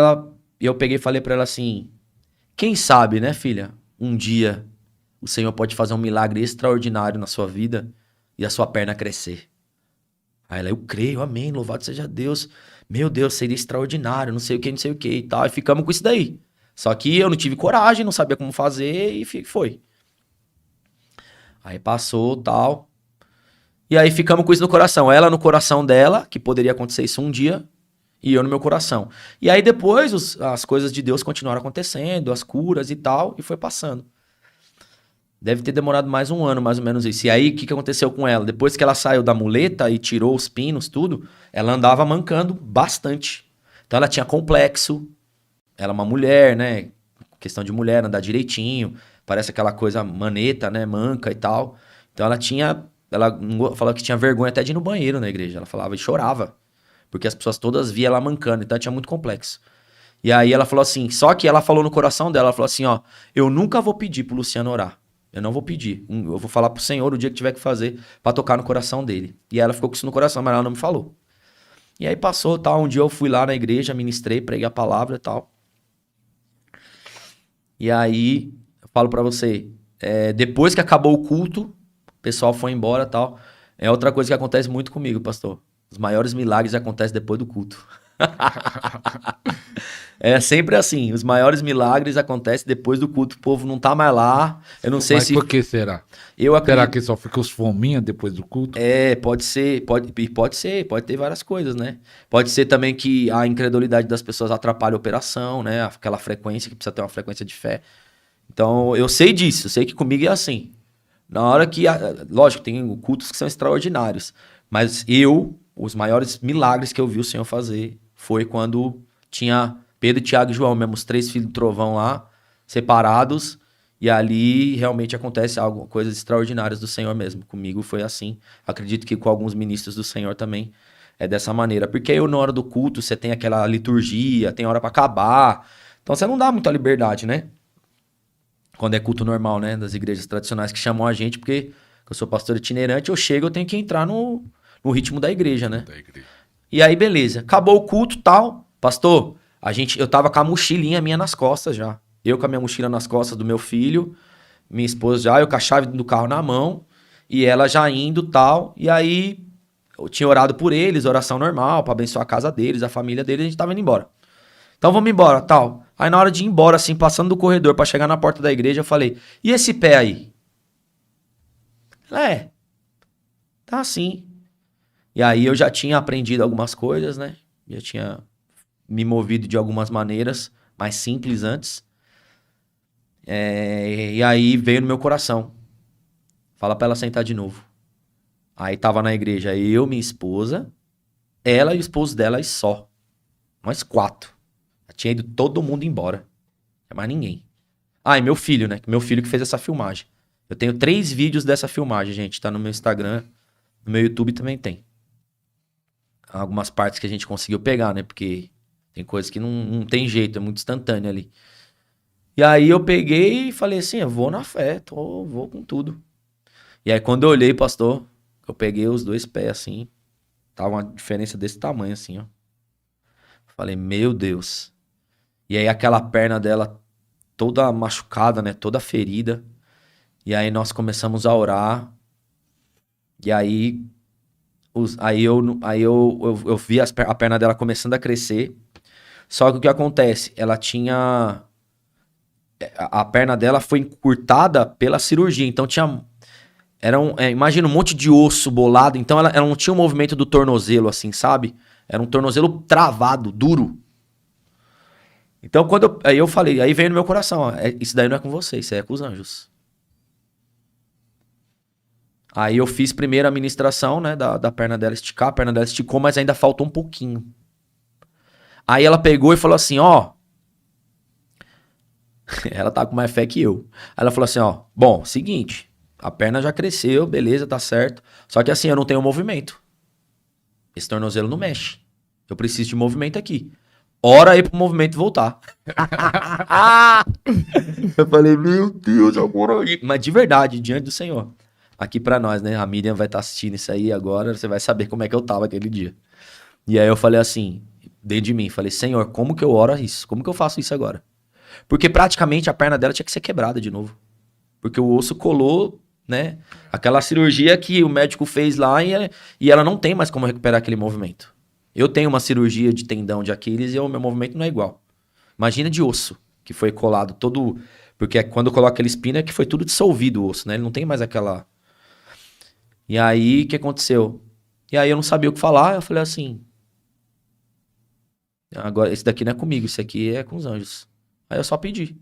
eu peguei e falei pra ela assim, quem sabe, né, filha? Um dia o Senhor pode fazer um milagre extraordinário na sua vida e a sua perna crescer. Aí ela, eu creio, amém, louvado seja Deus. Meu Deus, seria extraordinário, não sei o que e tal. E ficamos com isso daí. Só que eu não tive coragem, não sabia como fazer e foi. Aí passou tal. E aí ficamos com isso no coração. Ela no coração dela, que poderia acontecer isso um dia, e eu no meu coração. E aí depois as coisas de Deus continuaram acontecendo, as curas e tal, e foi passando. Deve ter demorado mais um ano, mais ou menos isso. E aí, o que aconteceu com ela? Depois que ela saiu da muleta e tirou os pinos, tudo, ela andava mancando bastante. Então ela tinha complexo. Ela é uma mulher, né? Questão de mulher, andar direitinho. Parece aquela coisa maneta, né? Manca e tal. Então ela falava que tinha vergonha até de ir no banheiro na igreja. Ela falava e chorava. Porque as pessoas todas viam ela mancando. Então ela tinha muito complexo. E aí ela falou assim, só que ela falou no coração dela, ela falou assim, ó, eu nunca vou pedir pro Luciano orar. Eu não vou pedir. Eu vou falar pro Senhor o dia que tiver que fazer pra tocar no coração dele. E ela ficou com isso no coração, mas ela não me falou. E aí passou, tal. Um dia eu fui lá na igreja, ministrei, preguei a palavra e tal. E aí, eu falo pra você, depois que acabou o culto, o pessoal foi embora e tal. É outra coisa que acontece muito comigo, pastor. Os maiores milagres acontecem depois do culto. É sempre assim, os maiores milagres acontecem depois do culto, o povo não tá mais lá. Eu não sei Mas se por que será? eu Será acredito. que só fica os fominha depois do culto? Pode ser, pode ser, pode ter várias coisas, né? Pode ser também que a incredulidade das pessoas atrapalhe a operação, né? Aquela frequência que precisa ter uma frequência de fé. Então, eu sei disso, eu sei que comigo é assim. Na hora que, lógico, tem cultos que são extraordinários, mas os maiores milagres que eu vi o Senhor fazer foi quando tinha Pedro, Tiago e João, mesmo os 3 filhos do trovão lá, separados, e ali realmente acontece algo, coisas extraordinárias do Senhor mesmo. Comigo foi assim. Acredito que com alguns ministros do Senhor também é dessa maneira. Porque aí na hora do culto você tem aquela liturgia, tem hora para acabar. Então você não dá muita liberdade, né? Quando é culto normal, né? Das igrejas tradicionais que chamam a gente, porque eu sou pastor itinerante, eu chego, eu tenho que entrar no ritmo da igreja, né? Da igreja. E aí, beleza. Acabou o culto, tal. Pastor, eu tava com a mochilinha minha nas costas já. Eu com a minha mochila nas costas do meu filho, minha esposa já, eu com a chave do carro na mão, e ela já indo, tal. E aí, eu tinha orado por eles, oração normal, pra abençoar a casa deles, a família deles, a gente tava indo embora. Então vamos embora, tal. Aí na hora de ir embora, assim, passando do corredor pra chegar na porta da igreja, eu falei, e esse pé aí? Ela, tá assim. E aí eu já tinha aprendido algumas coisas, né? Já tinha me movido de algumas maneiras mais simples antes. E aí veio no meu coração. Fala pra ela sentar de novo. Aí tava na igreja eu, minha esposa, ela e o esposo dela e só. Nós 4. Já tinha ido todo mundo embora. Não tinha mais ninguém. Ah, e meu filho, né? Meu filho que fez essa filmagem. Eu tenho 3 vídeos dessa filmagem, gente. Tá no meu Instagram, no meu YouTube também tem. Algumas partes que a gente conseguiu pegar, né? Porque tem coisas que não tem jeito, é muito instantâneo ali. E aí eu peguei e falei assim, eu vou na fé, vou com tudo. E aí quando eu olhei, pastor, eu peguei os 2 pés assim, tava uma diferença desse tamanho assim, ó. Falei, meu Deus. E aí aquela perna dela toda machucada, né? Toda ferida. E aí nós começamos a orar. E aí, eu vi a perna dela começando a crescer. Só que o que acontece? Ela tinha. A perna dela foi encurtada pela cirurgia. Então tinha. Imagina um monte de osso bolado. Então ela não tinha o movimento do tornozelo, assim, sabe? Era um tornozelo travado, duro. Então aí eu falei, aí veio no meu coração, ó, isso daí não é com você, isso aí é com os anjos. Aí eu fiz primeiro a ministração, né, da perna dela esticar, a perna dela esticou, mas ainda faltou um pouquinho. Aí ela pegou e falou assim, ó, ela tá com mais fé que eu. Aí ela falou assim, ó, bom, seguinte, a perna já cresceu, beleza, tá certo, só que assim, eu não tenho movimento. Esse tornozelo não mexe. Eu preciso de movimento aqui. Ora aí pro movimento voltar. Eu falei, meu Deus, agora aí. Mas de verdade, diante do Senhor. Aqui pra nós, né? A Miriam vai estar assistindo isso aí agora, você vai saber como é que eu tava aquele dia. E aí eu falei assim, dentro de mim, falei, Senhor, como que eu oro isso? Como que eu faço isso agora? Porque praticamente a perna dela tinha que ser quebrada de novo. Porque o osso colou, né? Aquela cirurgia que o médico fez lá e ela não tem mais como recuperar aquele movimento. Eu tenho uma cirurgia de tendão de Aquiles e o meu movimento não é igual. Imagina de osso, que foi colado todo... Porque quando coloca aquele espino é que foi tudo dissolvido o osso, né? Ele não tem mais aquela... E aí, o que aconteceu? E aí eu não sabia o que falar, eu falei assim... Agora, esse daqui não é comigo, esse aqui é com os anjos. Aí eu só pedi.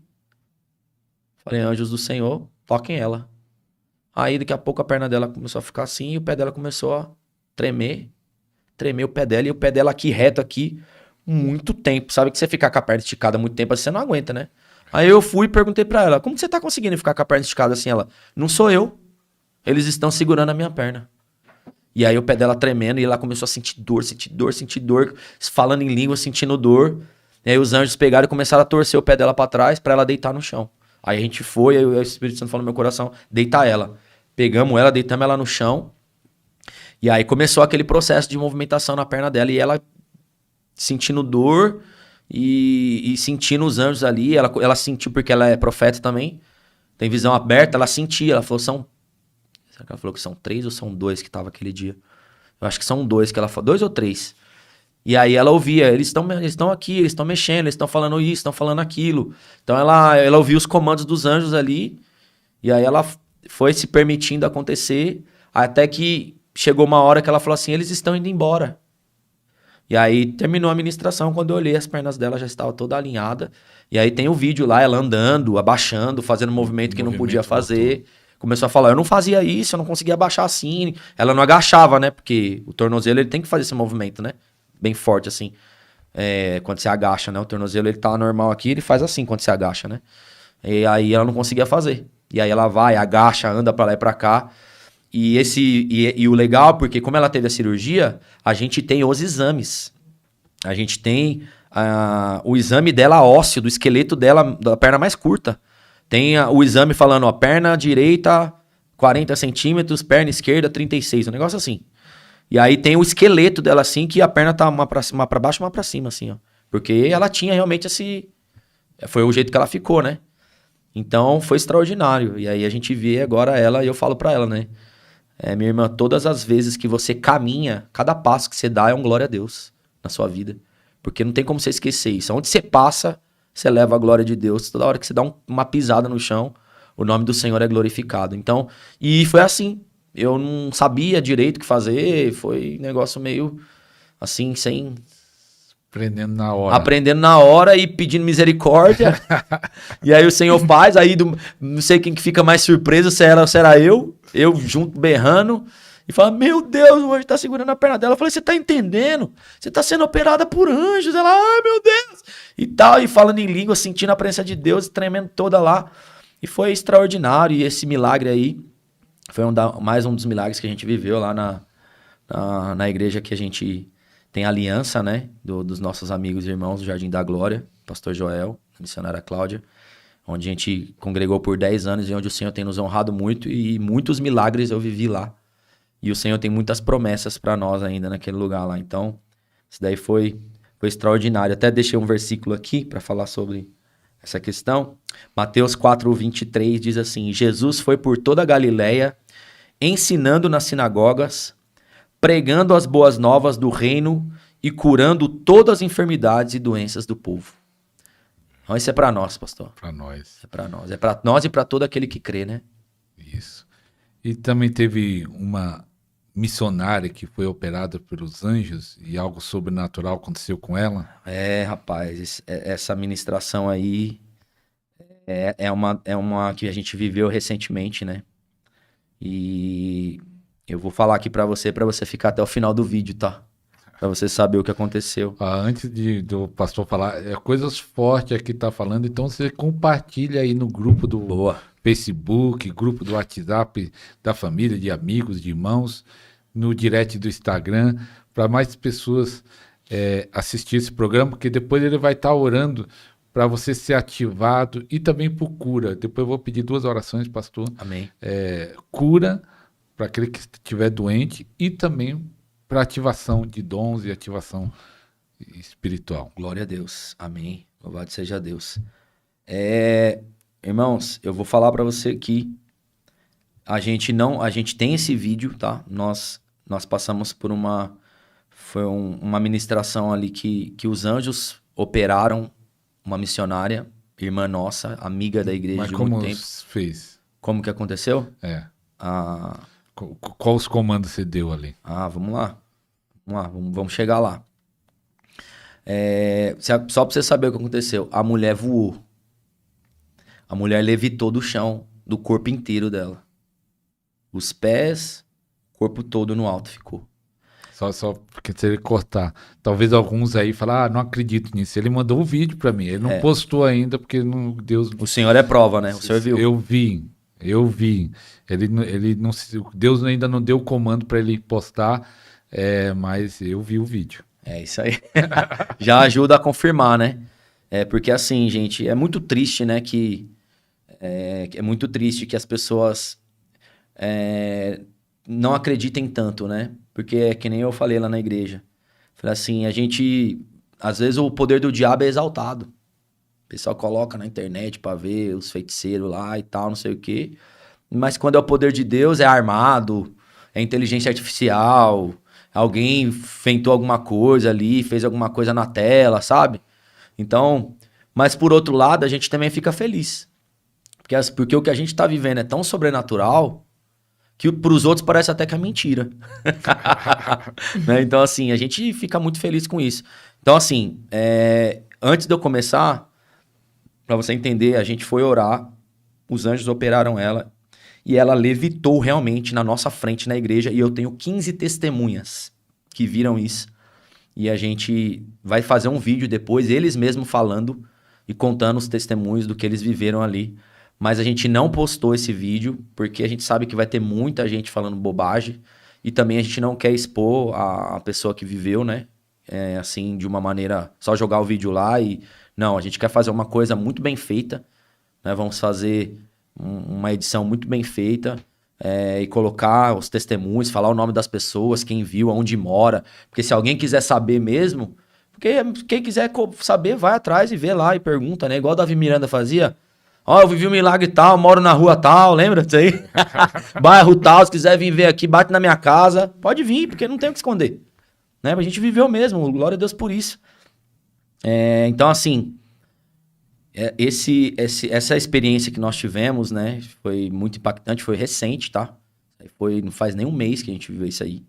Falei, anjos do Senhor, toquem ela. Aí daqui a pouco a perna dela começou a ficar assim e o pé dela começou a tremer. Tremeu o pé dela e o pé dela aqui reto aqui muito tempo. Sabe que você ficar com a perna esticada muito tempo, você não aguenta, né? Aí eu fui e perguntei pra ela, como que você tá conseguindo ficar com a perna esticada assim? Ela, não sou eu. Eles estão segurando a minha perna. E aí o pé dela tremendo e ela começou a sentir dor, falando em língua, sentindo dor. E aí os anjos pegaram e começaram a torcer o pé dela pra trás pra ela deitar no chão. Aí a gente foi, aí o Espírito Santo falou no meu coração, deita ela. Pegamos ela, deitamos ela no chão. E aí começou aquele processo de movimentação na perna dela e ela sentindo dor e sentindo os anjos ali. Ela sentiu, porque ela é profeta também, tem visão aberta, ela sentia. Ela falou, será que ela falou que são 3 ou são 2 que tava aquele dia? Eu acho que são 2 que ela falou, 2 ou 3. E aí ela ouvia, eles estão aqui, eles estão mexendo, eles estão falando isso, estão falando aquilo. Então ela ouvia os comandos dos anjos ali, e aí ela foi se permitindo acontecer, até que chegou uma hora que ela falou assim, eles estão indo embora. E aí terminou a ministração, quando eu olhei, as pernas dela já estavam toda alinhada. E aí tem o vídeo lá, ela andando, abaixando, fazendo um movimento que não podia fazer. Voltou. Começou a falar, eu não fazia isso, eu não conseguia abaixar assim. Ela não agachava, né? Porque o tornozelo, ele tem que fazer esse movimento, né? Bem forte, assim. Quando você agacha, né? O tornozelo, ele tá normal aqui, ele faz assim quando você agacha, né? E aí ela não conseguia fazer. E aí ela vai, agacha, anda pra lá e pra cá. E o legal, porque como ela teve a cirurgia, a gente tem os exames. A gente tem o exame dela ósseo, do esqueleto dela, da perna mais curta. Tem o exame falando, ó, perna direita 40 centímetros, perna esquerda 36, um negócio assim. E aí tem o esqueleto dela assim, que a perna tá uma pra baixo, uma pra cima, assim, ó. Porque ela tinha realmente esse... Foi o jeito que ela ficou, né? Então foi extraordinário. E aí a gente vê agora ela, e eu falo pra ela, né? Minha irmã, todas as vezes que você caminha, cada passo que você dá é um glória a Deus na sua vida. Porque não tem como você esquecer isso. Onde você passa, você leva a glória de Deus. Toda hora que você dá uma pisada no chão, o nome do Senhor é glorificado. Então, e foi assim. Eu não sabia direito o que fazer. Foi um negócio meio assim, sem... Aprendendo na hora e pedindo misericórdia. E aí o Senhor faz, aí não sei quem que fica mais surpreso, se era eu junto berrando, e fala, meu Deus, o anjo tá segurando a perna dela. Eu falei, você tá entendendo? Você tá sendo operada por anjos. Ela, ai meu Deus. E tal, e falando em língua, sentindo a presença de Deus, tremendo toda lá. E foi extraordinário, e esse milagre aí, foi mais um dos milagres que a gente viveu lá na igreja que a gente... Tem aliança, né, dos nossos amigos e irmãos do Jardim da Glória, pastor Joel, missionária Cláudia, onde a gente congregou por 10 anos e onde o Senhor tem nos honrado muito e muitos milagres eu vivi lá. E o Senhor tem muitas promessas para nós ainda naquele lugar lá. Então, isso daí foi extraordinário. Até deixei um versículo aqui para falar sobre essa questão. Mateus 4:23 diz assim, Jesus foi por toda a Galileia, ensinando nas sinagogas, pregando as boas novas do reino e curando todas as enfermidades e doenças do povo. Então isso é para nós, pastor. Para nós. É para nós. É para nós e para todo aquele que crê, né? Isso. E também teve uma missionária que foi operada pelos anjos e algo sobrenatural aconteceu com ela? Rapaz, essa ministração aí é uma que a gente viveu recentemente, né? E... eu vou falar aqui pra você ficar até o final do vídeo, tá? Pra você saber o que aconteceu. Antes do pastor falar, coisas fortes aqui tá falando, então você compartilha aí no grupo do Facebook, grupo do WhatsApp da família, de amigos, de irmãos, no direct do Instagram, para mais pessoas assistir esse programa, porque depois ele vai estar orando para você ser ativado e também por cura. Depois eu vou pedir 2 orações, pastor. Amém. Cura para aquele que estiver doente e também para ativação de dons e ativação espiritual. Glória a Deus. Amém. Louvado seja Deus. Irmãos, eu vou falar para você que a gente tem esse vídeo, tá? Nós passamos por uma ministração ali que os anjos operaram uma missionária, irmã nossa, amiga da igreja. Mas de como muito tempo. Fez? Como que aconteceu? Qual os comandos você deu ali? Vamos lá. Vamos chegar lá. Só pra você saber o que aconteceu. A mulher voou. A mulher levitou do chão, do corpo inteiro dela. Os pés, o corpo todo no alto ficou. Só porque se ele cortar, talvez alguns aí falem, não acredito nisso. Ele mandou um vídeo pra mim, ele não postou ainda, porque Deus... O Senhor é prova, né? O Senhor viu. Eu vi. Ele não, Deus ainda não deu o comando para ele postar, mas eu vi o vídeo. É isso aí. Já ajuda a confirmar, né? Porque assim, gente, é muito triste, né? É muito triste que as pessoas não acreditem tanto, né? Porque é que nem eu falei lá na igreja. Falei assim, às vezes o poder do diabo é exaltado. O pessoal coloca na internet pra ver os feiticeiros lá e tal, não sei o quê. Mas quando é o poder de Deus, é armado, é inteligência artificial, alguém inventou alguma coisa ali, fez alguma coisa na tela, sabe? Então, mas por outro lado, a gente também fica feliz. Porque o que a gente tá vivendo é tão sobrenatural que pros outros parece até que é mentira. Né? Então, assim, a gente fica muito feliz com isso. Então, assim, antes de eu começar, pra você entender, a gente foi orar, os anjos operaram ela, e ela levitou realmente na nossa frente na igreja, e eu tenho 15 testemunhas que viram isso. E a gente vai fazer um vídeo depois, eles mesmos falando e contando os testemunhos do que eles viveram ali. Mas a gente não postou esse vídeo, porque a gente sabe que vai ter muita gente falando bobagem. E também a gente não quer expor a pessoa que viveu, né? Assim, de uma maneira, só jogar o vídeo lá e... Não, a gente quer fazer uma coisa muito bem feita, né? Vamos fazer uma edição muito bem feita, e colocar os testemunhos, falar o nome das pessoas, quem viu, aonde mora. Porque se alguém quiser saber mesmo, porque quem quiser saber, vai atrás e vê lá e pergunta, né? Igual o Davi Miranda fazia. Ó, eu vivi um milagre tal, moro na rua tal, lembra disso aí? Bairro tal, se quiser vir ver aqui, bate na minha casa. Pode vir, porque não tem o que esconder. Né? A gente viveu mesmo, glória a Deus por isso. Então, assim... essa experiência que nós tivemos, né, foi muito impactante, foi recente, tá? Não faz nem um mês que a gente viveu isso aí.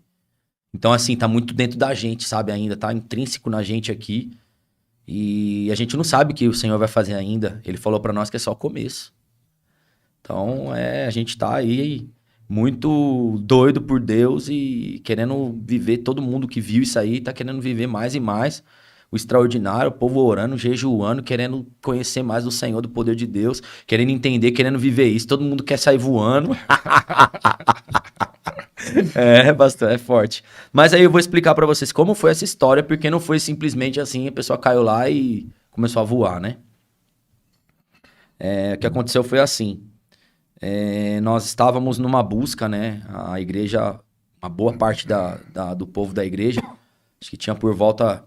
Então, assim, tá muito dentro da gente, sabe, ainda, tá intrínseco na gente aqui. E a gente não sabe o que o Senhor vai fazer ainda. Ele falou pra nós que é só o começo. Então, a gente tá aí muito doido por Deus e querendo viver, todo mundo que viu isso aí tá querendo viver mais e mais. O extraordinário, o povo orando, jejuando, querendo conhecer mais do Senhor, do poder de Deus, querendo entender, querendo viver isso. Todo mundo quer sair voando. Bastante, é forte. Mas aí eu vou explicar pra vocês como foi essa história, porque não foi simplesmente assim, a pessoa caiu lá e começou a voar, né? O que aconteceu foi assim. Nós estávamos numa busca, né? A igreja, uma boa parte do povo da igreja, acho que tinha por volta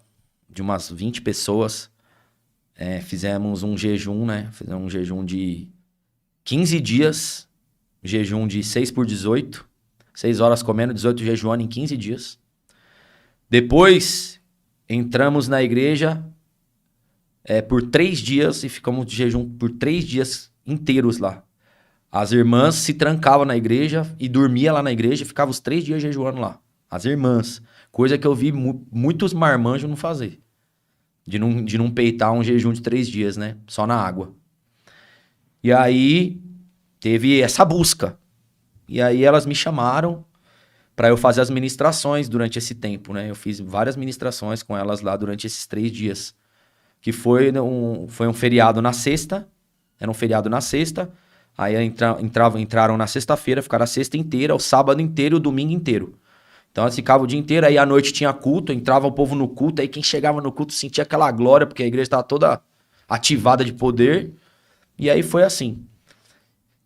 de umas 20 pessoas, fizemos um jejum, né? Fizemos um jejum de 15 dias, jejum de 6 por 18, 6 horas comendo, 18 jejuando em 15 dias. Depois, entramos na igreja por 3 dias e ficamos de jejum por 3 dias inteiros lá. As irmãs se trancavam na igreja e dormia lá na igreja e ficavam os 3 dias jejuando lá. As irmãs. Coisa que eu vi muitos marmanjos não fazer. De não peitar um jejum de 3 dias, né? Só na água. E aí, teve essa busca. E aí, elas me chamaram para eu fazer as ministrações durante esse tempo, né? Eu fiz várias ministrações com elas lá durante esses 3 dias. Que foi um feriado na sexta. Era um feriado na sexta. Aí, entraram na sexta-feira, ficaram a sexta inteira, o sábado inteiro e o domingo inteiro. Então, elas ficavam o dia inteiro, aí à noite tinha culto, entrava o povo no culto, aí quem chegava no culto sentia aquela glória, porque a igreja estava toda ativada de poder. E aí foi assim.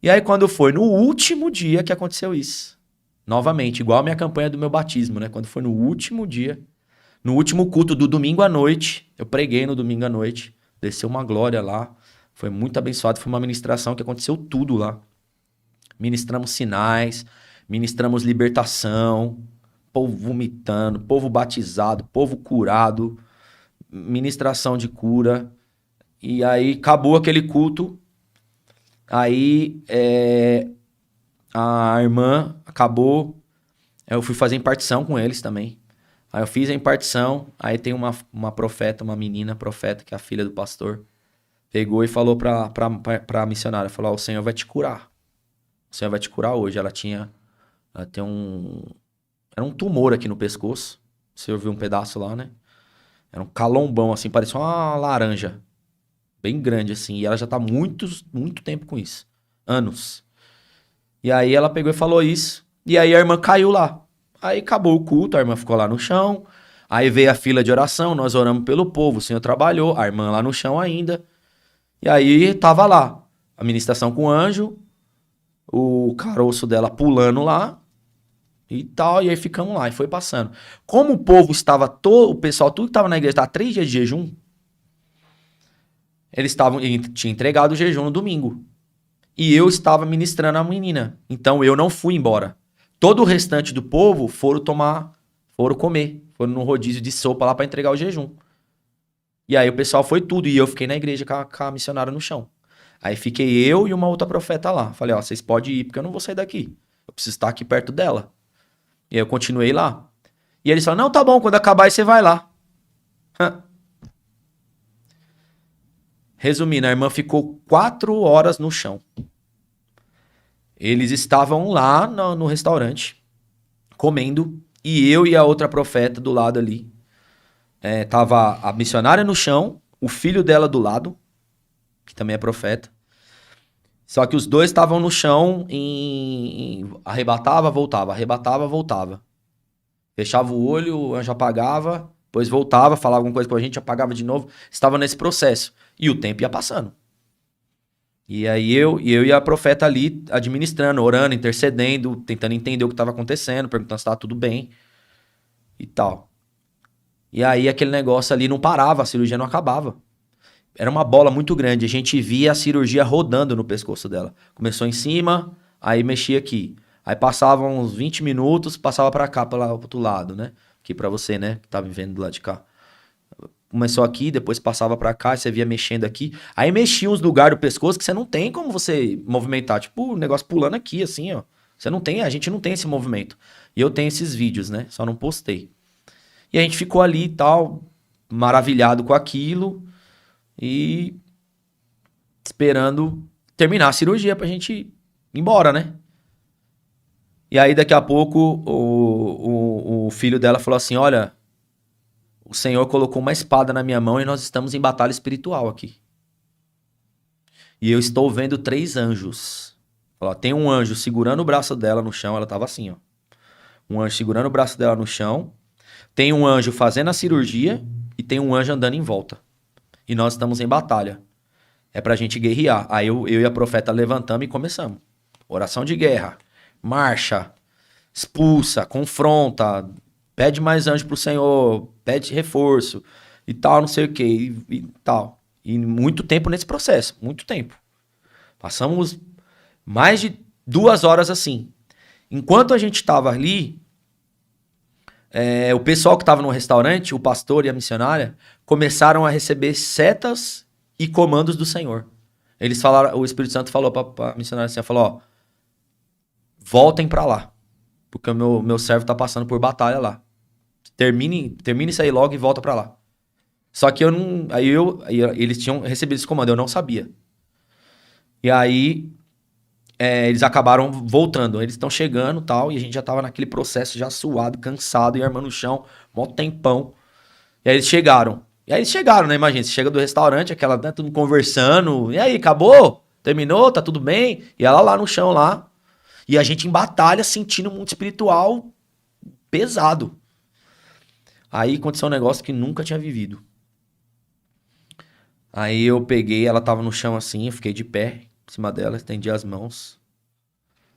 E aí quando foi no último dia que aconteceu isso. Novamente, igual a minha campanha do meu batismo, né? Quando foi no último dia, no último culto do domingo à noite, eu preguei no domingo à noite, desceu uma glória lá, foi muito abençoado, foi uma ministração que aconteceu tudo lá. Ministramos sinais, ministramos libertação, povo vomitando, povo batizado, povo curado, ministração de cura. E aí acabou aquele culto. Aí a irmã acabou. Eu fui fazer impartição com eles também. Aí eu fiz a impartição. Aí tem uma profeta, uma menina profeta, que é a filha do pastor. Pegou e falou pra missionária. Falou, o Senhor vai te curar. O Senhor vai te curar hoje. Ela tem era um tumor aqui no pescoço. Você ouviu um pedaço lá, né? Era um calombão, assim, parecia uma laranja. Bem grande, assim. E ela já tá muito tempo com isso. Anos. E aí ela pegou e falou isso. E aí a irmã caiu lá. Aí acabou o culto, a irmã ficou lá no chão. Aí veio a fila de oração, nós oramos pelo povo. O Senhor trabalhou, a irmã lá no chão ainda. E aí tava lá. A ministração com o anjo. O caroço dela pulando lá. e tal, e aí ficamos lá, e foi passando. Como o povo estava todo, o pessoal, tudo que estava na igreja, estava 3 dias de jejum, eles estavam, tinha entregado o jejum no domingo. E eu estava ministrando a menina. Então eu não fui embora. Todo o restante do povo foram comer, foram no rodízio de sopa lá para entregar o jejum. E aí o pessoal foi tudo, e eu fiquei na igreja com a missionária no chão. Aí fiquei eu e uma outra profeta lá. Falei, ó, vocês podem ir, porque eu não vou sair daqui. Eu preciso estar aqui perto dela. E aí eu continuei lá. E eles falaram, não, tá bom, quando acabar aí você vai lá. Resumindo, a irmã ficou 4 horas no chão. Eles estavam lá no restaurante, comendo, e eu e a outra profeta do lado ali. Tava a missionária no chão, o filho dela do lado, que também é profeta. Só que os dois estavam no chão arrebatava, voltava, arrebatava, voltava. Fechava o olho, o anjo apagava, depois voltava, falava alguma coisa com a gente, apagava de novo. Estava nesse processo. E o tempo ia passando. E aí eu e a profeta ali administrando, orando, intercedendo, tentando entender o que estava acontecendo, perguntando se estava tudo bem e tal. E aí aquele negócio ali não parava, a cirurgia não acabava. Era uma bola muito grande, a gente via a cirurgia rodando no pescoço dela. Começou em cima, aí mexia aqui. Aí passava uns 20 minutos, passava pra cá, pro outro lado, né? Aqui pra você, né? Que tá me vendo do lado de cá. Começou aqui, depois passava pra cá, você via mexendo aqui. Aí mexia uns lugares do pescoço que você não tem como você movimentar. Tipo, o negócio pulando aqui, assim, ó. Você não tem, a gente não tem esse movimento. E eu tenho esses vídeos, né? Só não postei. E a gente ficou ali e tal, maravilhado com aquilo. E esperando terminar a cirurgia pra gente ir embora, né? E aí daqui a pouco o filho dela falou assim, olha, o Senhor colocou uma espada na minha mão e nós estamos em batalha espiritual aqui. E eu estou vendo 3 anjos. Falou, tem um anjo segurando o braço dela no chão, ela tava assim, ó. Um anjo segurando o braço dela no chão, tem um anjo fazendo a cirurgia e tem um anjo andando em volta. E nós estamos em batalha. É pra gente guerrear. Aí eu e a profeta levantamos e começamos. Oração de guerra. Marcha. Expulsa. Confronta. Pede mais anjo pro Senhor. Pede reforço. E tal, não sei o que. E tal. E muito tempo nesse processo. Muito tempo. Passamos mais de 2 horas assim. Enquanto a gente tava ali, o pessoal que tava no restaurante, o pastor e a missionária, começaram a receber setas e comandos do Senhor. Eles falaram, o Espírito Santo falou pra missionária assim, falou, ó, voltem pra lá, porque o meu servo tá passando por batalha lá. Termine isso aí logo e volta pra lá. Só que eu não, aí eles tinham recebido esse comando, eu não sabia. E aí eles acabaram voltando, eles estão chegando e tal, e a gente já tava naquele processo já suado, cansado, e a irmã no chão, mó tempão. E aí eles chegaram. Né? Imagina, você chega do restaurante, aquela, né, tudo conversando. E aí, acabou? Terminou? Tá tudo bem? E ela lá no chão lá. E a gente em batalha, sentindo um mundo espiritual pesado. Aí aconteceu um negócio que nunca tinha vivido. Aí eu peguei, ela tava no chão assim, eu fiquei de pé em cima dela, estendi as mãos.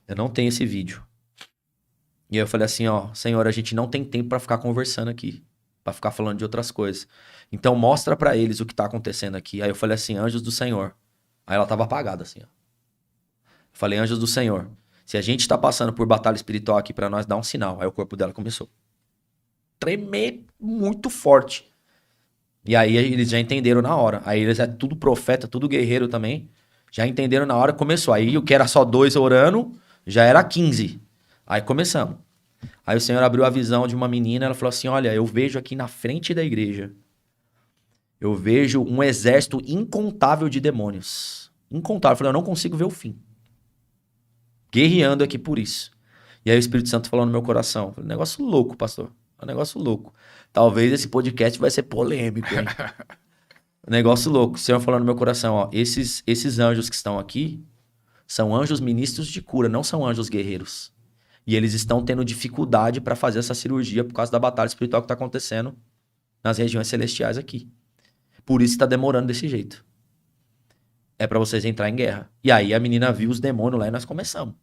Eu não tenho esse vídeo. E aí eu falei assim, ó, Senhor, a gente não tem tempo pra ficar conversando aqui. Pra ficar falando de outras coisas. Então mostra pra eles o que tá acontecendo aqui. Aí eu falei assim, anjos do Senhor. Aí ela tava apagada assim, ó. Eu falei, anjos do Senhor, se a gente tá passando por batalha espiritual aqui pra nós, dá um sinal. Aí o corpo dela começou a tremer muito forte. E aí eles já entenderam na hora. Aí eles é tudo profeta, tudo guerreiro também. Já entenderam na hora, começou. Aí o que era só 2 orando, já era 15. Aí começamos. Aí o Senhor abriu a visão de uma menina, ela falou assim, olha, eu vejo aqui na frente da igreja, eu vejo um exército incontável de demônios. Incontável. Eu falei, eu não consigo ver o fim. Guerreando aqui por isso. E aí o Espírito Santo falou no meu coração, falei, negócio louco, pastor, um negócio louco. Talvez esse podcast vai ser polêmico, hein? Negócio louco. O Senhor falou no meu coração, ó, esses anjos que estão aqui são anjos ministros de cura, não são anjos guerreiros. E eles estão tendo dificuldade para fazer essa cirurgia por causa da batalha espiritual que está acontecendo nas regiões celestiais aqui. Por isso está demorando desse jeito. É para vocês entrar em guerra. E aí a menina viu os demônios lá e nós começamos.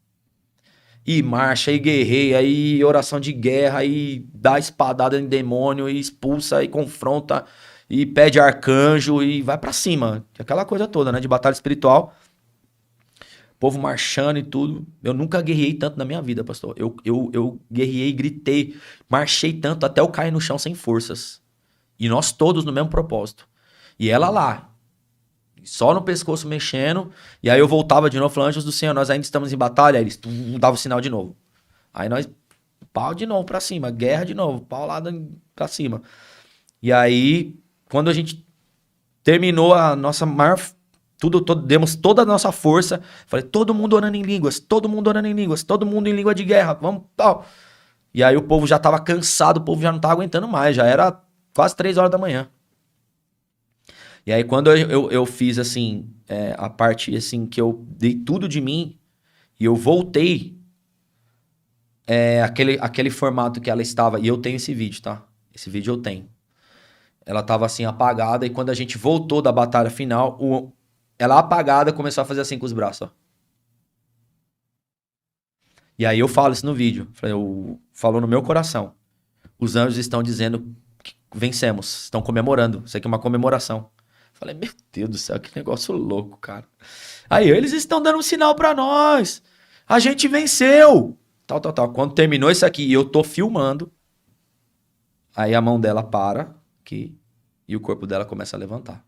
E marcha, e guerreia, e oração de guerra, e dá espadada em demônio, e expulsa, e confronta, e pede arcanjo, e vai pra cima. Aquela coisa toda, né? De batalha espiritual. Povo marchando e tudo. Eu nunca guerriei tanto na minha vida, pastor. Eu guerriei, gritei, marchei tanto até eu cair no chão sem forças. E nós todos no mesmo propósito. E ela lá, só no pescoço mexendo. E aí eu voltava de novo, falando, anjos do Senhor, nós ainda estamos em batalha. Aí eles davam o sinal de novo. Aí nós, pau de novo pra cima, guerra de novo, pau lá pra cima. E aí, quando a gente terminou a nossa maior... demos toda a nossa força. Falei, todo mundo orando em línguas, todo mundo orando em línguas, todo mundo em língua de guerra, vamos, tal. E aí o povo já tava cansado, o povo já não tava aguentando mais, já era quase 3 horas da manhã. E aí quando eu fiz, assim, a parte, assim, que eu dei tudo de mim, e eu voltei, aquele formato que ela estava, e eu tenho esse vídeo, tá? Esse vídeo eu tenho. Ela tava, assim, apagada, e quando a gente voltou da batalha final, ela apagada começou a fazer assim com os braços, ó. E aí eu falo isso no vídeo. Falou no meu coração. Os anjos estão dizendo que vencemos. Estão comemorando. Isso aqui é uma comemoração. Falei, meu Deus do céu, que negócio louco, cara. Aí eles estão dando um sinal pra nós. A gente venceu. Tal. Quando terminou isso aqui, eu tô filmando. Aí a mão dela para aqui. E o corpo dela começa a levantar.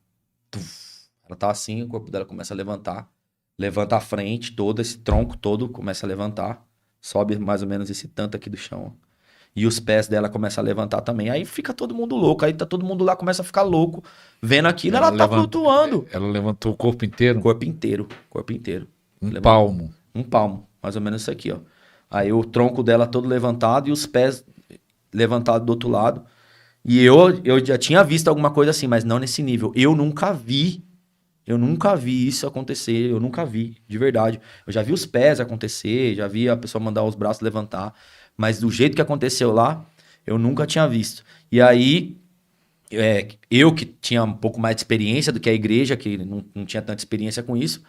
Ela tá assim, o corpo dela começa a levantar. Levanta a frente toda, esse tronco todo começa a levantar. Sobe mais ou menos esse tanto aqui do chão. E os pés dela começam a levantar também. Aí fica todo mundo louco. Aí tá todo mundo lá, começa a ficar louco. Vendo aquilo, ela tá flutuando. Ela levantou o corpo inteiro? Corpo inteiro. Palmo. Um palmo. Mais ou menos isso aqui, ó. Aí o tronco dela todo levantado e os pés levantados do outro lado. E eu já tinha visto alguma coisa assim, mas não nesse nível. Eu nunca vi isso acontecer, eu nunca vi, de verdade. Eu já vi os pés acontecer, já vi a pessoa mandar os braços levantar, mas do jeito que aconteceu lá, eu nunca tinha visto. E aí, eu que tinha um pouco mais de experiência do que a igreja, que não tinha tanta experiência com isso,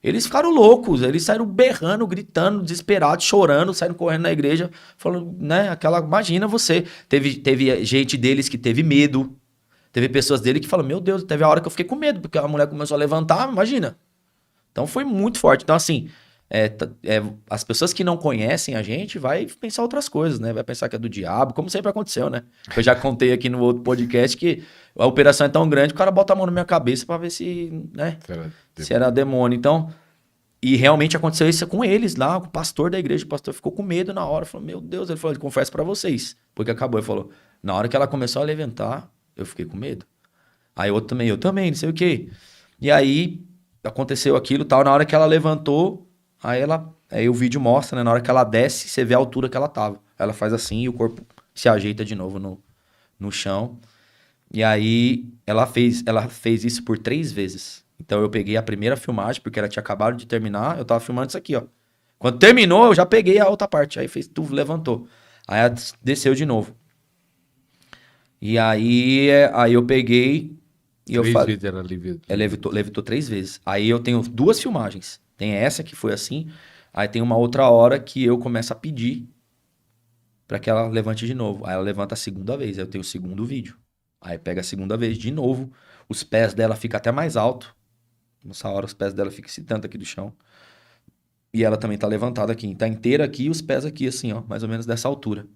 eles ficaram loucos, eles saíram berrando, gritando, desesperados, chorando, saíram correndo na igreja, falando, né, imagina você, teve gente deles que teve medo. Teve pessoas dele que falam, meu Deus, teve a hora que eu fiquei com medo, porque a mulher começou a levantar, imagina. Então foi muito forte. Então, assim, as pessoas que não conhecem a gente vai pensar outras coisas, né? Vai pensar que é do diabo, como sempre aconteceu, né? Eu já contei aqui no outro podcast que a operação é tão grande, o cara bota a mão na minha cabeça pra ver se, né? Se era demônio. Então, e realmente aconteceu isso com eles lá, com o pastor da igreja. O pastor ficou com medo na hora. Falou, meu Deus. Ele falou, eu confesso pra vocês. Porque acabou. Ele falou, na hora que ela começou a levantar, eu fiquei com medo. Aí eu também, não sei o quê. E aí aconteceu aquilo, tal. Na hora que ela levantou, aí o vídeo mostra, né? Na hora que ela desce, você vê a altura que ela tava. Ela faz assim e o corpo se ajeita de novo no chão. E aí ela fez isso por 3 vezes. Então eu peguei a primeira filmagem, porque ela tinha acabado de terminar. Eu tava filmando isso aqui, ó. Quando terminou, eu já peguei a outra parte. Aí levantou. Aí ela desceu de novo. E aí eu peguei e eu falei... Ela levitou 3 vezes. Aí eu tenho 2 filmagens. Tem essa que foi assim. Aí tem uma outra hora que eu começo a pedir pra que ela levante de novo. Aí ela levanta a segunda vez. Aí eu tenho o segundo vídeo. Aí pega a segunda vez de novo. Os pés dela ficam até mais alto. Nessa hora os pés dela ficam esse tanto aqui do chão. E ela também tá levantada aqui. Tá inteira aqui e os pés aqui assim, ó. Mais ou menos dessa altura.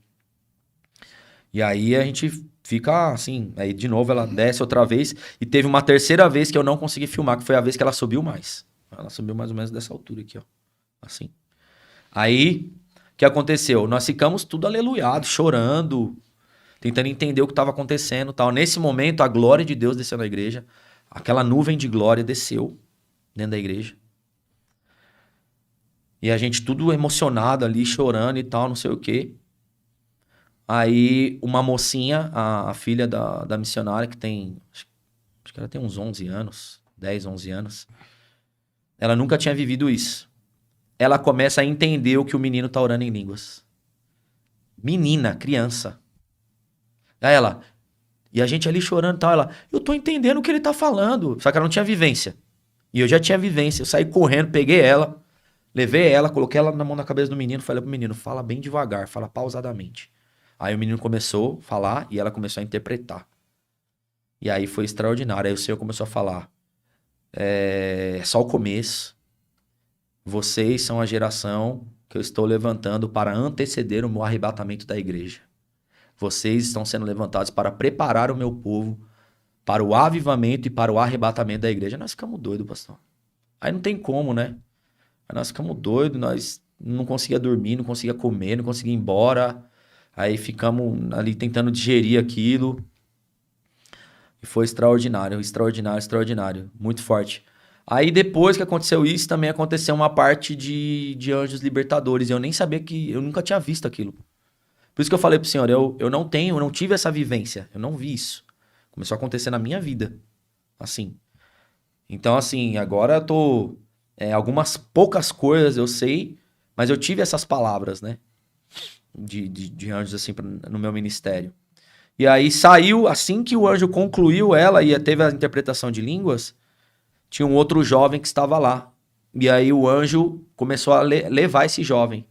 E aí a gente fica assim, aí de novo ela desce outra vez, e teve uma terceira vez que eu não consegui filmar, que foi a vez que ela subiu mais. Ela subiu mais ou menos dessa altura aqui, ó. Assim. Aí, o que aconteceu? Nós ficamos tudo aleluiado, chorando, tentando entender o que estava acontecendo e tal. Nesse momento, a glória de Deus desceu na igreja, aquela nuvem de glória desceu dentro da igreja. E a gente tudo emocionado ali, chorando e tal, não sei o quê. Aí uma mocinha, a filha da missionária, que tem, acho que ela tem uns 11 anos, 10, 11 anos. Ela nunca tinha vivido isso. Ela começa a entender o que o menino tá orando em línguas. Menina, criança. Aí ela, e a gente ali chorando e tal, ela, eu tô entendendo o que ele tá falando. Só que ela não tinha vivência. E eu já tinha vivência. Eu saí correndo, peguei ela, Levei ela, coloquei ela na mão na cabeça do menino, falei pro menino, fala bem devagar, fala pausadamente. Aí o menino começou a falar e ela começou a interpretar. E aí foi extraordinário. Aí o Senhor começou a falar, é só o começo. Vocês são a geração que eu estou levantando para anteceder o meu arrebatamento da igreja. Vocês estão sendo levantados para preparar o meu povo para o avivamento e para o arrebatamento da igreja. Nós ficamos doidos, pastor. Aí não tem como, né? Aí nós ficamos doidos, nós não conseguia dormir, não conseguia comer, não conseguia ir embora. Aí ficamos ali tentando digerir aquilo. E foi extraordinário, extraordinário, extraordinário. Muito forte. Aí depois que aconteceu isso, também aconteceu uma parte de anjos libertadores. Eu nem sabia que... Eu nunca tinha visto aquilo. Por isso que eu falei pro senhor, eu não tive essa vivência. Eu não vi isso. Começou a acontecer na minha vida. Assim. Então, assim, agora eu tô... algumas poucas coisas eu sei, mas eu tive essas palavras, né? De anjos, assim, no meu ministério. E aí saiu, assim que o anjo concluiu ela e teve a interpretação de línguas, tinha um outro jovem que estava lá. E aí o anjo começou a levar esse jovem.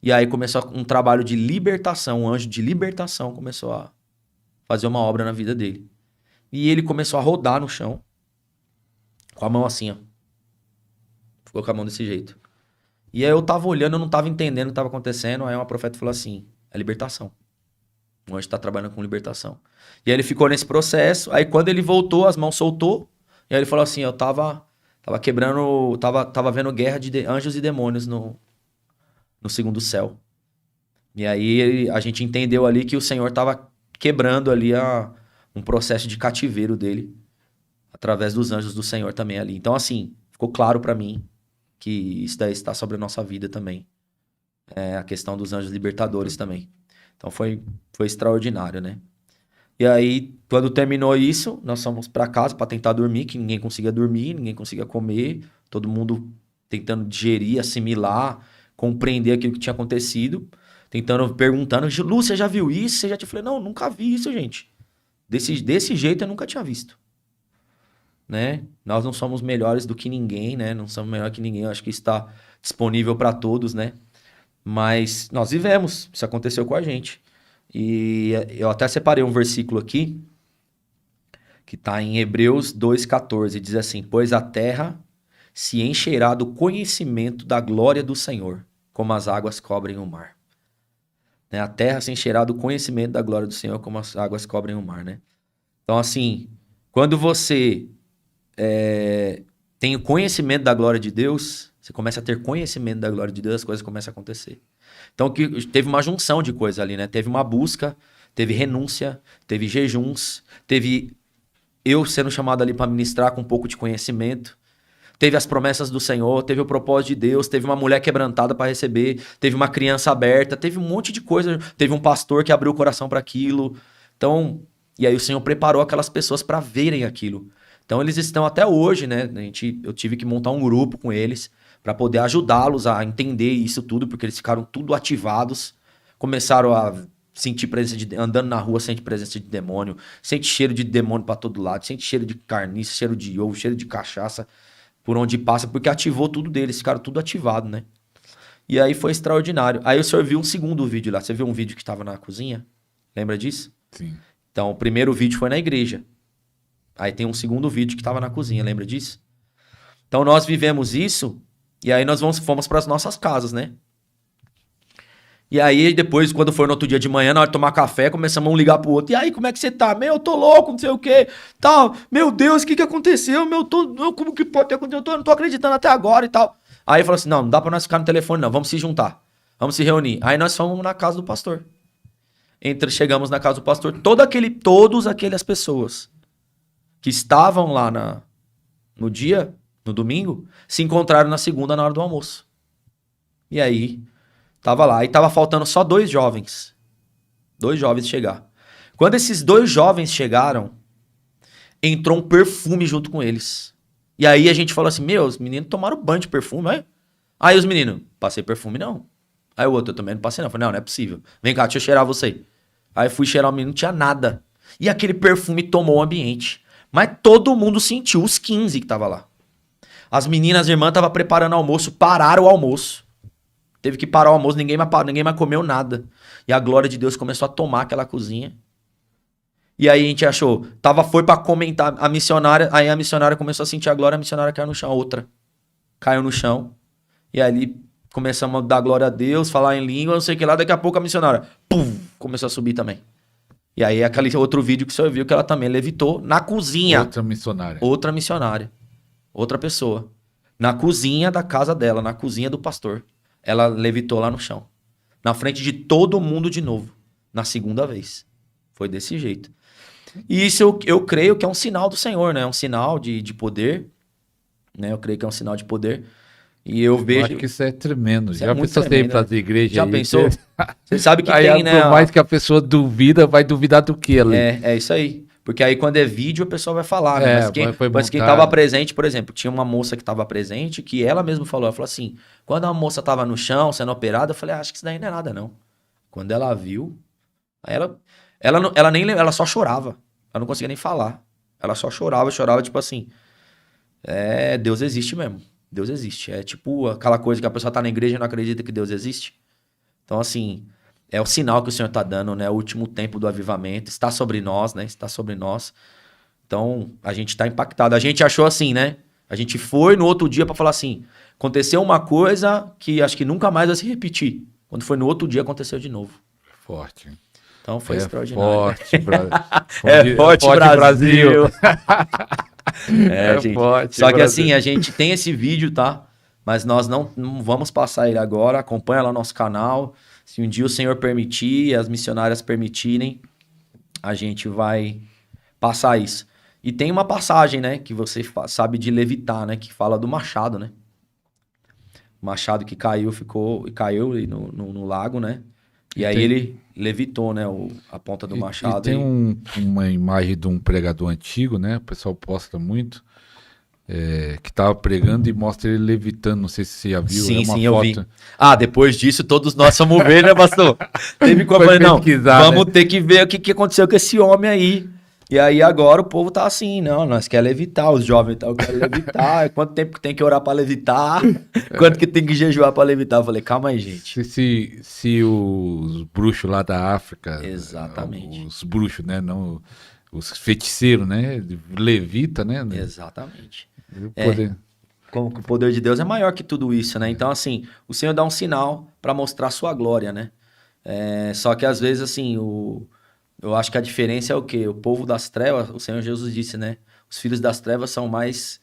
E aí começou um trabalho de libertação, um anjo de libertação começou a fazer uma obra na vida dele. E ele começou a rodar no chão, com a mão assim, ó. Ficou com a mão desse jeito. E aí eu tava olhando, eu não tava entendendo o que tava acontecendo, aí uma profeta falou assim, é libertação. O anjo tá trabalhando com libertação. E aí ele ficou nesse processo, aí quando ele voltou, as mãos soltou, e aí ele falou assim, eu tava quebrando, tava vendo guerra de anjos e demônios no segundo céu. E aí a gente entendeu ali que o Senhor tava quebrando ali um processo de cativeiro dele, através dos anjos do Senhor também ali. Então assim, ficou claro pra mim que isso daí está sobre a nossa vida também. A questão dos anjos libertadores também. Então foi extraordinário, né? E aí, quando terminou isso, nós fomos pra casa pra tentar dormir, que ninguém conseguia dormir, ninguém conseguia comer, todo mundo tentando digerir, assimilar, compreender aquilo que tinha acontecido, perguntando, Lu, você já viu isso? Você já te falei, não, nunca vi isso, gente. Desse jeito eu nunca tinha visto. Né? Nós não somos melhores do que ninguém, né? Não somos melhor que ninguém, eu acho que está disponível para todos, né? Mas nós vivemos, isso aconteceu com a gente. E eu até separei um versículo aqui, que está em Hebreus 2,14, diz assim, pois a terra se encherá do conhecimento da glória do Senhor, como as águas cobrem o mar. Né? A terra se encherá do conhecimento da glória do Senhor, como as águas cobrem o mar, né? Então assim, quando você tem o conhecimento da glória de Deus, você começa a ter conhecimento da glória de Deus, as coisas começam a acontecer. Então teve uma junção de coisas ali, né? Teve uma busca, teve renúncia, teve jejuns, teve eu sendo chamado ali para ministrar com um pouco de conhecimento, teve as promessas do Senhor, teve o propósito de Deus, teve uma mulher quebrantada para receber, teve uma criança aberta, teve um monte de coisa, teve um pastor que abriu o coração para aquilo. Então, e aí o Senhor preparou aquelas pessoas para verem aquilo. Então eles estão até hoje, né? Eu tive que montar um grupo com eles para poder ajudá-los a entender isso tudo, porque eles ficaram tudo ativados, começaram a sentir presença andando na rua, sente presença de demônio, sente cheiro de demônio para todo lado, sente cheiro de carniça, cheiro de ovo, cheiro de cachaça, por onde passa, porque ativou tudo deles, ficaram tudo ativado, né? E aí foi extraordinário. Aí o senhor viu um segundo vídeo lá, você viu um vídeo que estava na cozinha? Lembra disso? Sim. Então o primeiro vídeo foi na igreja. Aí tem um segundo vídeo que estava na cozinha, lembra disso? Então nós vivemos isso, e aí nós fomos para as nossas casas, né? E aí depois, quando foi no outro dia de manhã, na hora de tomar café, começamos a um ligar pro outro. E aí, como é que você tá? Meu, eu tô louco, não sei o quê. Tal. Meu Deus, o que aconteceu? Como que pode ter acontecido? Eu não tô acreditando até agora e tal. Aí falou assim, não dá pra nós ficar no telefone não, vamos se juntar. Vamos se reunir. Aí nós fomos na casa do pastor. Chegamos na casa do pastor, todas aquelas pessoas que estavam lá no dia, no domingo, se encontraram na segunda na hora do almoço. E aí, tava lá. E tava faltando só 2 jovens. 2 jovens chegar. Quando esses 2 jovens chegaram, entrou um perfume junto com eles. E aí a gente falou assim, os meninos tomaram banho de perfume, é? Aí os meninos, passei perfume não. Aí o outro, eu também não passei não. Falei, não é possível. Vem cá, deixa eu cheirar você. Aí fui cheirar o menino, não tinha nada. E aquele perfume tomou o ambiente. Mas todo mundo sentiu, os 15 que tava lá. As meninas, as irmãs estavam preparando almoço, pararam o almoço. Teve que parar o almoço, ninguém mais comeu nada. E a glória de Deus começou a tomar aquela cozinha. E aí a gente achou, foi pra comentar a missionária, aí a missionária começou a sentir a glória, a missionária caiu no chão, outra caiu no chão. E ali começamos a dar glória a Deus, falar em língua, não sei o que lá, daqui a pouco a missionária, pum, começou a subir também. E aí aquele outro vídeo que o senhor viu que ela também levitou na cozinha. Outra missionária. Outra missionária. Outra pessoa. Na cozinha da casa dela, na cozinha do pastor. Ela levitou lá no chão. Na frente de todo mundo de novo. Na segunda vez. Foi desse jeito. E isso eu creio que é um sinal do Senhor, né? É um sinal de poder. Né? Eu creio que é um sinal de poder. E eu vejo... acho que isso é tremendo. Isso já é muito pensou tremendo, você ir para as igrejas? Já aí, pensou? Você sabe que aí, tem, né? por mais que a pessoa duvida, vai duvidar do que ali? É isso aí. Porque aí quando é vídeo, a pessoa vai falar, né? Mas quem montado. tava presente, por exemplo, tinha uma moça que tava presente, que ela mesma falou, ela falou assim, quando a moça tava no chão, sendo operada, eu falei, acho que isso daí não é nada, não. Quando ela viu, aí ela só chorava. Ela não conseguia nem falar. Ela só chorava, tipo assim, Deus existe mesmo. Deus existe. É tipo aquela coisa que a pessoa tá na igreja e não acredita que Deus existe. Então, assim, é o sinal que o Senhor tá dando, né? O último tempo do avivamento está sobre nós, né? Está sobre nós. Então, a gente tá impactado. A gente achou assim, né? A gente foi no outro dia pra falar assim, aconteceu uma coisa que acho que nunca mais vai se repetir. Quando foi no outro dia, aconteceu de novo. Forte. Então, foi extraordinário. Forte, forte Brasil. Gente. Forte, só que Brasil. assim, a gente tem esse vídeo, tá? Mas nós não vamos passar ele agora. Acompanha lá o nosso canal. Se um dia o Senhor permitir e as missionárias permitirem, a gente vai passar isso. E tem uma passagem, né? Que você sabe de levitar, né? Que fala do machado, né? O machado que caiu no lago, né? E aí ele levitou, né? A ponta do machado. E tem uma imagem de um pregador antigo, né? O pessoal posta muito. Que tava pregando e mostra ele levitando. Não sei se você já viu. Sim, foto. eu vi. Depois disso, todos nós somos ver, né, pastor? Teve como eu falei, não, vamos ter que ver o que aconteceu com esse homem aí. E aí agora o povo tá assim, não, nós queremos levitar, os jovens querem levitar. Quanto tempo que tem que orar pra levitar? Quanto que tem que jejuar pra levitar? Eu falei, calma aí, gente. Se os bruxos lá da África... Exatamente. Os bruxos, né? Não, os feiticeiros, né? Levita, né? Exatamente. Como o poder de Deus é maior que tudo isso, né? Então, assim, o Senhor dá um sinal para mostrar a sua glória, né? Só que às vezes, assim, eu acho que a diferença é o quê? O povo das trevas, o Senhor Jesus disse, né? Os filhos das trevas são mais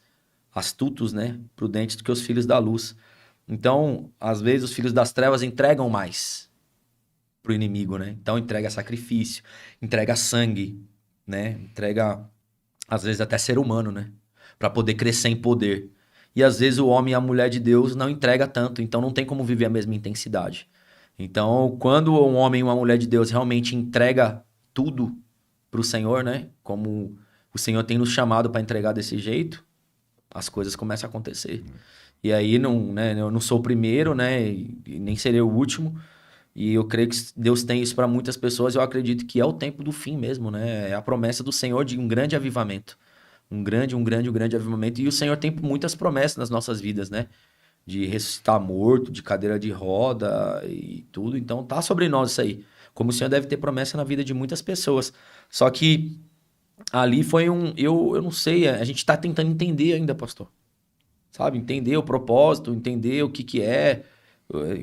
astutos, né? Prudentes do que os filhos da luz. Então, às vezes, os filhos das trevas entregam mais pro inimigo, né? Então, entrega sacrifício, entrega sangue, né? Entrega, às vezes, até ser humano, né? Para poder crescer em poder. E às vezes o homem e a mulher de Deus não entrega tanto, então não tem como viver a mesma intensidade. Então, quando um homem e uma mulher de Deus realmente entrega tudo pro Senhor, né? Como o Senhor tem nos chamado para entregar desse jeito, as coisas começam a acontecer. E aí, eu não sou o primeiro, né? E nem serei o último. E eu creio que Deus tem isso para muitas pessoas. Eu acredito que é o tempo do fim mesmo, né? É a promessa do Senhor de um grande avivamento. Um grande avivamento. E o Senhor tem muitas promessas nas nossas vidas, né? De ressuscitar morto, de cadeira de roda e tudo. Então tá sobre nós isso aí. Como o Senhor deve ter promessa na vida de muitas pessoas. Só que ali foi eu não sei, a gente tá tentando entender ainda, pastor. Sabe? Entender o propósito, entender o que é,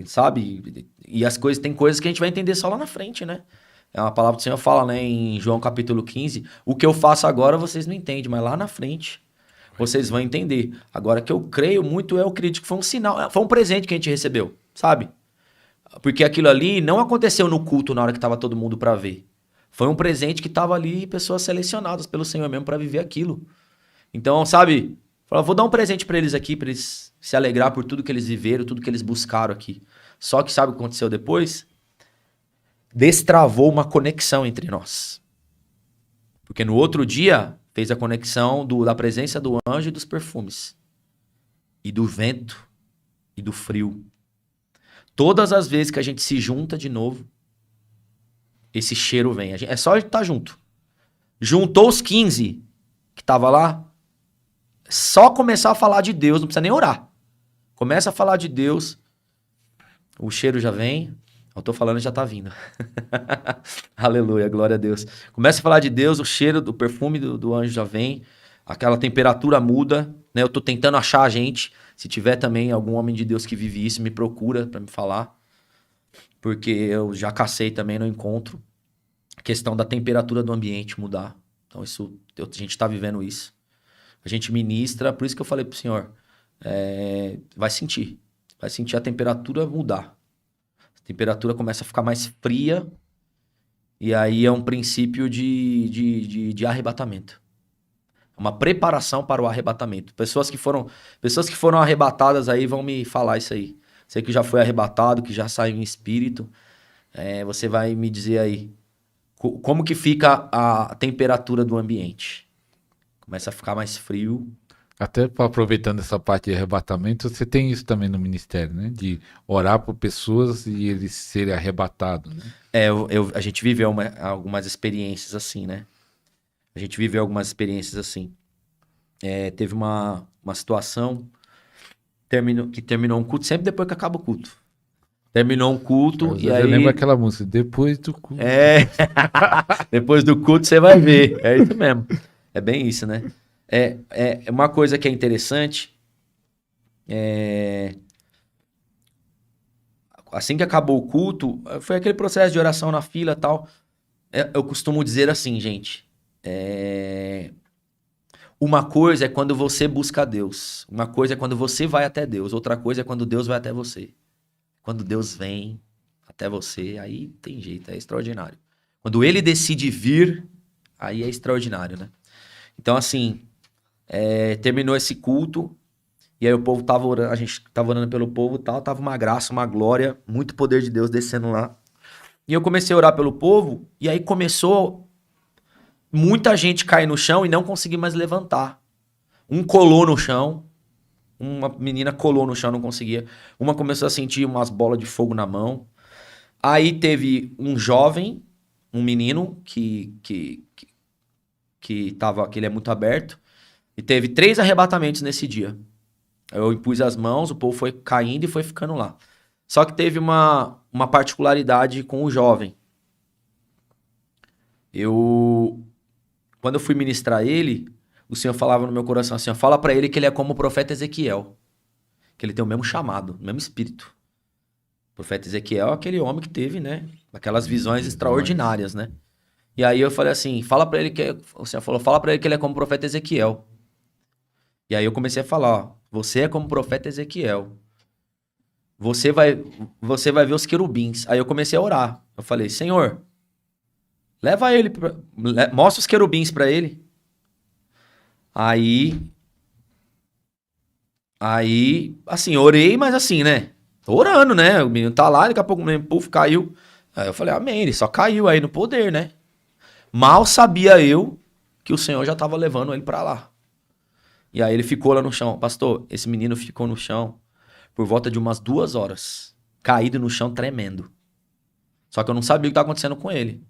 sabe? E as coisas, tem coisas que a gente vai entender só lá na frente, né? É uma palavra que o Senhor fala, né, em João capítulo 15. O que eu faço agora vocês não entendem, mas lá na frente vocês vão entender. Agora, que eu creio muito, eu acredito que foi um sinal, foi um presente que a gente recebeu, sabe? Porque aquilo ali não aconteceu no culto na hora que estava todo mundo para ver. Foi um presente que estava ali, pessoas selecionadas pelo Senhor mesmo para viver aquilo. Então, sabe, vou dar um presente para eles aqui, para eles se alegrar por tudo que eles viveram, tudo que eles buscaram aqui. Só que sabe o que aconteceu depois? Destravou uma conexão entre nós. Porque no outro dia, fez a conexão da presença do anjo e dos perfumes. E do vento e do frio. Todas as vezes que a gente se junta de novo, esse cheiro vem. É só estar junto. Juntou os 15 que tava lá, Só começar a falar de Deus, não precisa nem orar. Começa a falar de Deus, o cheiro já vem. Eu tô falando, já tá vindo. Aleluia, glória a Deus. Começa a falar de Deus, o cheiro do perfume do anjo já vem. Aquela temperatura muda, né? Eu tô tentando achar a gente. Se tiver também algum homem de Deus que vive isso, me procura pra me falar. Porque eu já cacei também, não encontro. A questão da temperatura do ambiente mudar. Então isso, a gente tá vivendo isso. A gente ministra, por isso que eu falei pro senhor, vai sentir a temperatura mudar. A temperatura começa a ficar mais fria e aí é um princípio de arrebatamento. É uma preparação para o arrebatamento. Pessoas que foram arrebatadas aí vão me falar isso aí. Você que já foi arrebatado, que já saiu em espírito, você vai me dizer aí como que fica a temperatura do ambiente. Começa a ficar mais frio. Até aproveitando essa parte de arrebatamento, você tem isso também no ministério, né? De orar por pessoas e eles serem arrebatados, né? A gente viveu algumas experiências assim, né? A gente viveu algumas experiências assim. Teve uma situação que terminou um culto, sempre depois que acaba o culto. Terminou um culto e aí... Eu lembro aquela música, depois do culto. Depois do culto você vai ver. É isso mesmo. É bem isso, né? Uma coisa que é interessante, assim que acabou o culto, foi aquele processo de oração na fila e tal. Eu costumo dizer assim, gente, uma coisa é quando você busca Deus, uma coisa é quando você vai até Deus, outra coisa é quando Deus vai até você. Quando Deus vem até você, aí tem jeito, é extraordinário. Quando ele decide vir, aí é extraordinário, né? Então, assim, terminou esse culto, e aí o povo tava orando, a gente tava orando pelo povo e tal, tava uma graça, uma glória, muito poder de Deus descendo lá. E eu comecei a orar pelo povo, e aí começou muita gente cair no chão e não conseguir mais levantar. Um colou no chão, uma menina colou no chão, não conseguia. Uma começou a sentir umas bolas de fogo na mão. Aí teve um jovem, um menino, que ele é muito aberto, e teve 3 arrebatamentos nesse dia. Eu impus as mãos, o povo foi caindo e foi ficando lá. Só que teve uma particularidade com o jovem. Quando eu fui ministrar ele, o Senhor falava no meu coração assim, fala pra ele que ele é como o profeta Ezequiel. Que ele tem o mesmo chamado, o mesmo espírito. O profeta Ezequiel é aquele homem que teve, né? Aquelas visões extraordinárias, né? E aí eu falei assim, o Senhor falou, fala pra ele que ele é como o profeta Ezequiel. E aí eu comecei a falar, ó, você é como o profeta Ezequiel. Você vai ver os querubins. Aí eu comecei a orar. Eu falei, Senhor, leva ele, mostra os querubins pra ele. Aí, assim, orei, mas assim, né? Tô orando, né? O menino tá lá, daqui a pouco o menino, puf, caiu. Aí eu falei, amém, ele só caiu aí no poder, né? Mal sabia eu que o Senhor já tava levando ele pra lá. E aí ele ficou lá no chão. Pastor, esse menino ficou no chão por volta de umas 2 horas. Caído no chão, tremendo. Só que eu não sabia o que estava acontecendo com ele.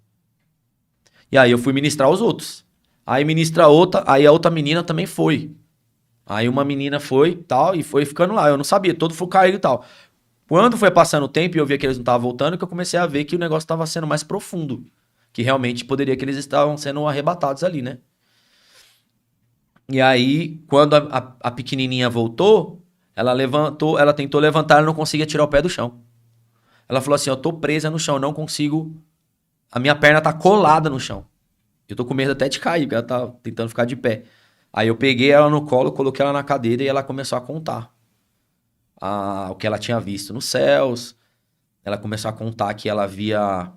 E aí eu fui ministrar os outros. Aí ministra outra, aí a outra menina também foi. Aí uma menina foi, tal, e foi ficando lá. Eu não sabia, todo foi caído e tal. Quando foi passando o tempo e eu via que eles não estavam voltando, que eu comecei a ver que o negócio estava sendo mais profundo. Que realmente poderia que eles estavam sendo arrebatados ali, né? E aí, quando a pequenininha voltou, ela tentou levantar, ela não conseguia tirar o pé do chão. Ela falou assim, eu tô presa no chão, não consigo, a minha perna tá colada no chão. Eu tô com medo até de cair, porque ela tá tentando ficar de pé. Aí eu peguei ela no colo, coloquei ela na cadeira e ela começou a contar o que ela tinha visto nos céus. Ela começou a contar que ela via...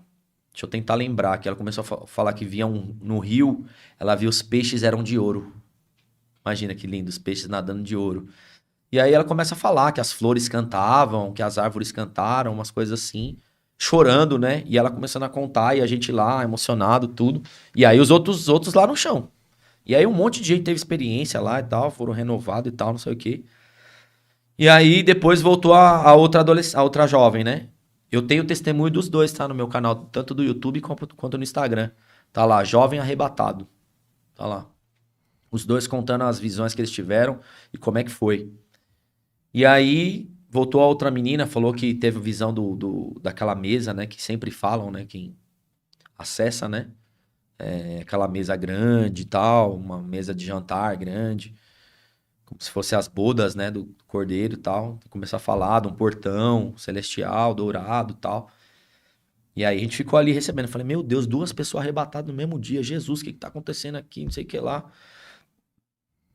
Deixa eu tentar lembrar, que ela começou a falar que via no rio, ela via os peixes eram de ouro. Imagina que lindo, os peixes nadando de ouro. E aí ela começa a falar que as flores cantavam, que as árvores cantaram, umas coisas assim, chorando, né? E ela começando a contar, e a gente lá, emocionado, tudo. E aí os outros lá no chão. E aí um monte de gente teve experiência lá e tal, foram renovados e tal, não sei o quê. E aí depois voltou a outra jovem, né? Eu tenho testemunho dos dois, tá? No meu canal, tanto do YouTube quanto no Instagram. Tá lá, Jovem Arrebatado. Tá lá. Os dois contando as visões que eles tiveram e como é que foi. E aí, voltou a outra menina, falou que teve visão daquela mesa, né? Que sempre falam, né? Quem acessa, né? Aquela mesa grande e tal, uma mesa de jantar grande, como se fosse as bodas, né? Do cordeiro e tal. Começou a falar de um portão celestial, dourado e tal. E aí a gente ficou ali recebendo. Eu falei, meu Deus, 2 pessoas arrebatadas no mesmo dia. Jesus, o que tá acontecendo aqui? Não sei o que lá.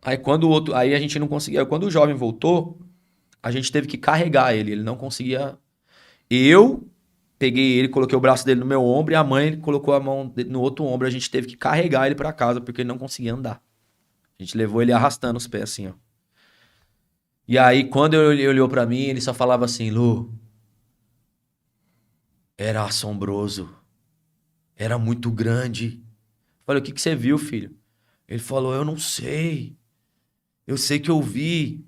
Aí aí a gente não conseguia. Quando o jovem voltou, a gente teve que carregar ele. Ele não conseguia. Eu peguei ele, coloquei o braço dele no meu ombro e a mãe colocou a mão no outro ombro. A gente teve que carregar ele pra casa porque ele não conseguia andar. A gente levou ele arrastando os pés assim, ó. E aí quando ele olhou pra mim, ele só falava assim, Lu, era assombroso. Era muito grande. Eu falei, o que você viu, filho? Ele falou, eu não sei. Eu sei que eu vi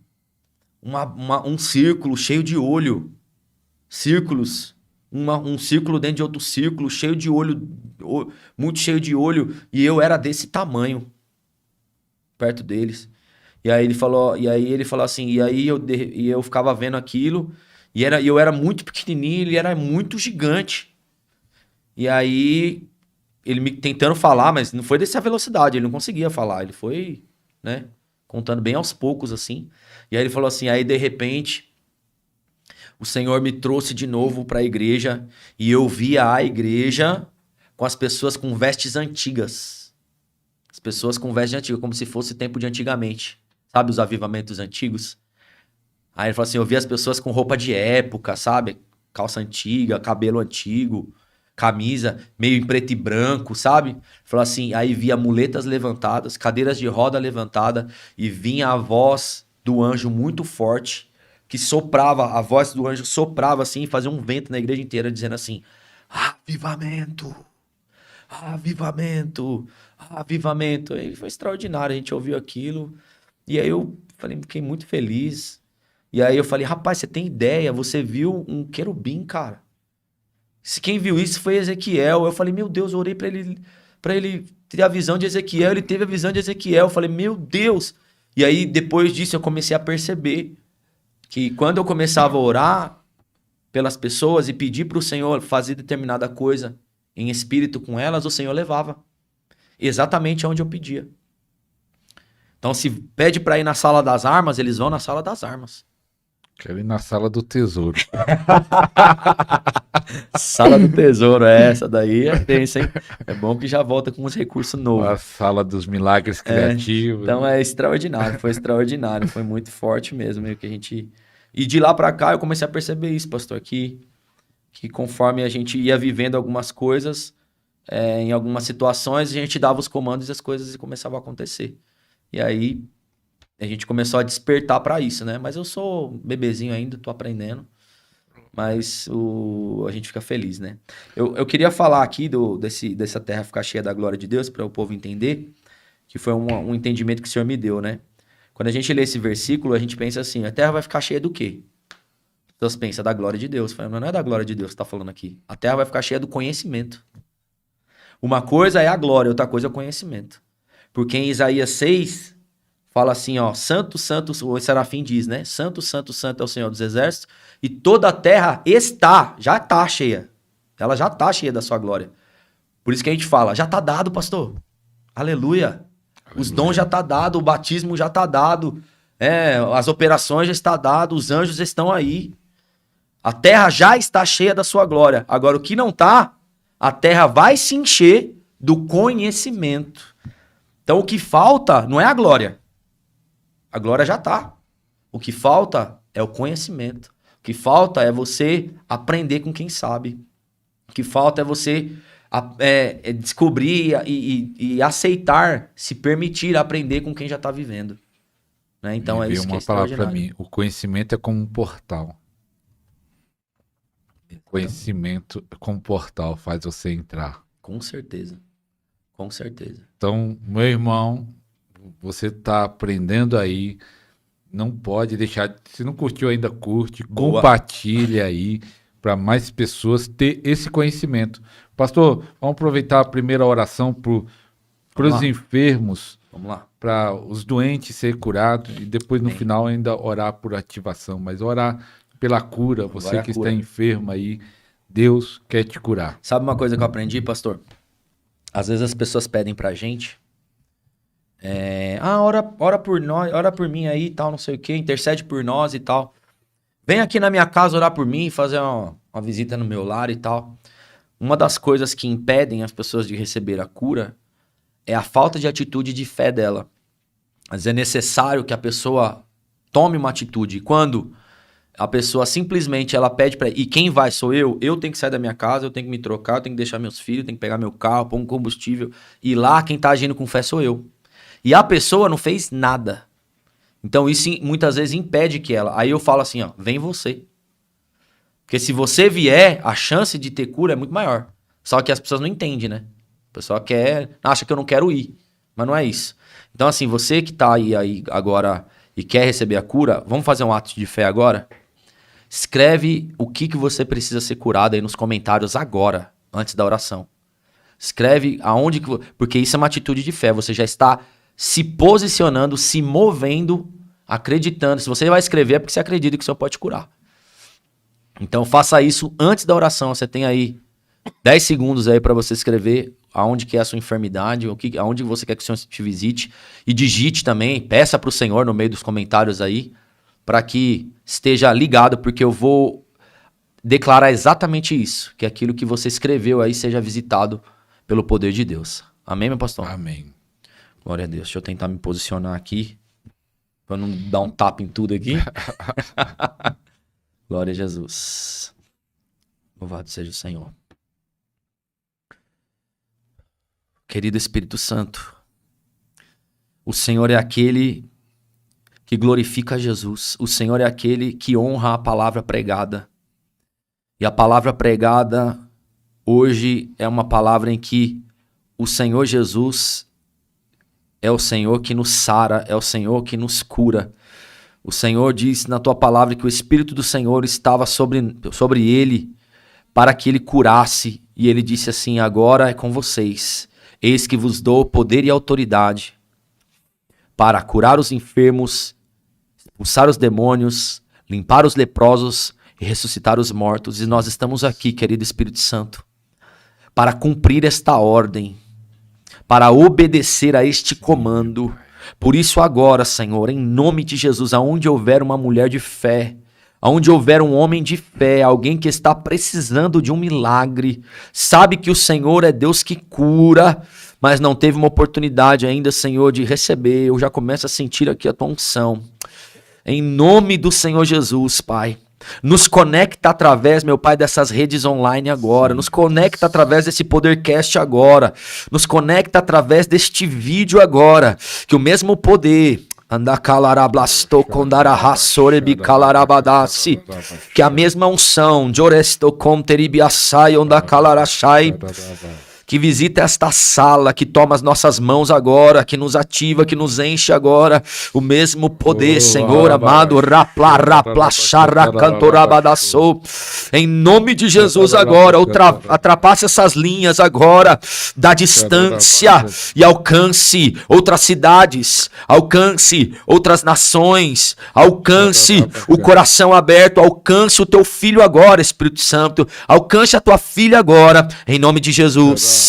um círculo cheio de olho. Círculos. Um círculo dentro de outro círculo, cheio de olho, muito cheio de olho. E eu era desse tamanho, perto deles. E aí ele falou assim, e aí eu ficava vendo aquilo, e eu era muito pequenininho, ele era muito gigante. E aí ele me tentando falar, mas não foi dessa velocidade, ele não conseguia falar, ele foi, né, contando bem aos poucos, assim. E aí ele falou assim, aí de repente, o Senhor me trouxe de novo para a igreja, e eu via a igreja com as pessoas com vestes antigas. As pessoas com vestes antigas, como se fosse tempo de antigamente. Sabe os avivamentos antigos? Aí ele falou assim, eu via as pessoas com roupa de época, sabe? Calça antiga, cabelo antigo, camisa meio em preto e branco, sabe? Falou assim, aí via muletas levantadas, cadeiras de roda levantada e vinha a voz do anjo muito forte, que soprava, a voz do anjo soprava assim, fazia um vento na igreja inteira, dizendo assim, avivamento, avivamento, avivamento. Aí foi extraordinário, a gente ouviu aquilo, e aí eu falei, fiquei muito feliz. E aí eu falei, rapaz, você tem ideia, você viu um querubim, cara. Quem viu isso foi Ezequiel. Eu falei, meu Deus, eu orei pra ele ter a visão de Ezequiel. Ele teve a visão de Ezequiel. Eu falei, meu Deus. E aí, depois disso, eu comecei a perceber que quando eu começava a orar pelas pessoas e pedir pro Senhor fazer determinada coisa em espírito com elas, o Senhor levava. Exatamente onde eu pedia. Então, se pede pra ir na sala das armas, eles vão na sala das armas. Quero ir na sala do tesouro. Sala do tesouro, essa daí é tensa, hein? É bom que já volta com uns recursos novos. A sala dos milagres criativos. Então é extraordinário, foi muito forte mesmo. Meio que a gente... E de lá pra cá eu comecei a perceber isso, pastor, que conforme a gente ia vivendo algumas coisas, em algumas situações, a gente dava os comandos e as coisas começavam a acontecer. E aí a gente começou a despertar pra isso, né? Mas eu sou bebezinho ainda, tô aprendendo. Mas a gente fica feliz, né? Eu queria falar aqui dessa terra ficar cheia da glória de Deus, para o povo entender, que foi um entendimento que o Senhor me deu, né? Quando a gente lê esse versículo, a gente pensa assim, a terra vai ficar cheia do quê? Então você pensa da glória de Deus. Fala, não é da glória de Deus que está falando aqui. A terra vai ficar cheia do conhecimento. Uma coisa é a glória, outra coisa é o conhecimento. Porque em Isaías 6, fala assim, ó, santo, santo, o serafim diz, né? Santo, santo, santo é o Senhor dos exércitos, e toda a terra já está cheia. Ela já está cheia da sua glória. Por isso que a gente fala, já está dado, pastor. Aleluia. Os dons já está dado, o batismo já está dado, as operações já está dado, os anjos estão aí. A terra já está cheia da sua glória. Agora, o que não está, a terra vai se encher do conhecimento. Então, o que falta não é a glória. A glória já está. O que falta é o conhecimento. O que falta é você aprender com quem sabe. O que falta é você descobrir e aceitar, se permitir aprender com quem já está vivendo. Né? Então é isso que é extraordinário. Uma palavra para mim, o conhecimento é como um portal. Conhecimento como portal faz você entrar. Com certeza. Com certeza. Então, meu irmão, você está aprendendo aí, não pode deixar, se não curtiu ainda, curte, boa. Compartilha aí para mais pessoas ter esse conhecimento. Pastor, vamos aproveitar a primeira oração para os enfermos Vamos lá. Para os doentes serem curados e depois no final ainda orar por ativação, mas orar pela cura, você que está enfermo aí, Deus quer te curar. Sabe uma coisa que eu aprendi, pastor? Às vezes as pessoas pedem pra gente, ora por nós, ora por mim aí e tal, não sei o que, intercede por nós e tal. Vem aqui na minha casa orar por mim, fazer uma visita no meu lar e tal. Uma das coisas que impedem as pessoas de receber a cura é a falta de atitude de fé dela. Mas é necessário que a pessoa tome uma atitude. Quando a pessoa simplesmente ela pede para e quem vai sou eu tenho que sair da minha casa, eu tenho que me trocar, eu tenho que deixar meus filhos, tenho que pegar meu carro, pôr um combustível. E lá quem tá agindo com fé sou eu. E a pessoa não fez nada. Então isso muitas vezes impede que ela... Aí eu falo assim, ó, vem você. Porque se você vier, a chance de ter cura é muito maior. Só que as pessoas não entendem, né? O pessoal acha que eu não quero ir. Mas não é isso. Então assim, você que tá aí agora e quer receber a cura, vamos fazer um ato de fé agora? Escreve o que você precisa ser curado aí nos comentários agora, antes da oração. Escreve aonde que... Porque isso é uma atitude de fé. Você já está se posicionando, se movendo, acreditando. Se você vai escrever é porque você acredita que o Senhor pode te curar. Então faça isso antes da oração. Você tem aí 10 segundos aí para você escrever aonde que é a sua enfermidade, aonde você quer que o Senhor te visite. E digite também, peça para o Senhor no meio dos comentários aí, para que esteja ligado, porque eu vou declarar exatamente isso, que aquilo que você escreveu aí seja visitado pelo poder de Deus. Amém, meu pastor? Amém. Glória a Deus. Deixa eu tentar me posicionar aqui, para não dar um tapa em tudo aqui. Glória a Jesus. Louvado seja o Senhor. Querido Espírito Santo, o Senhor é aquele que glorifica Jesus. O Senhor é aquele que honra a palavra pregada. E a palavra pregada hoje é uma palavra em que o Senhor Jesus é o Senhor que nos sara, é o Senhor que nos cura. O Senhor diz na tua palavra que o Espírito do Senhor estava sobre ele para que ele curasse. E ele disse assim, agora é com vocês. Eis que vos dou poder e autoridade para curar os enfermos, expulsar os demônios, limpar os leprosos e ressuscitar os mortos. E nós estamos aqui, querido Espírito Santo, para cumprir esta ordem, para obedecer a este comando. Por isso agora, Senhor, em nome de Jesus, aonde houver uma mulher de fé, aonde houver um homem de fé, alguém que está precisando de um milagre, sabe que o Senhor é Deus que cura, mas não teve uma oportunidade ainda, Senhor, de receber, eu já começo a sentir aqui a tua unção. Em nome do Senhor Jesus, Pai. Nos conecta através, meu Pai, dessas redes online agora. Nos conecta através desse Podercast agora. Nos conecta através deste vídeo agora. Que o mesmo poder... que a mesma unção que visita esta sala, que toma as nossas mãos agora, que nos ativa, que nos enche agora, o mesmo poder, Senhor amado, em nome de Jesus agora, ultrapasse essas linhas agora, da distância e alcance outras cidades, alcance outras nações, alcance o coração aberto, alcance o teu filho agora, Espírito Santo, alcance a tua filha agora, em nome de Jesus.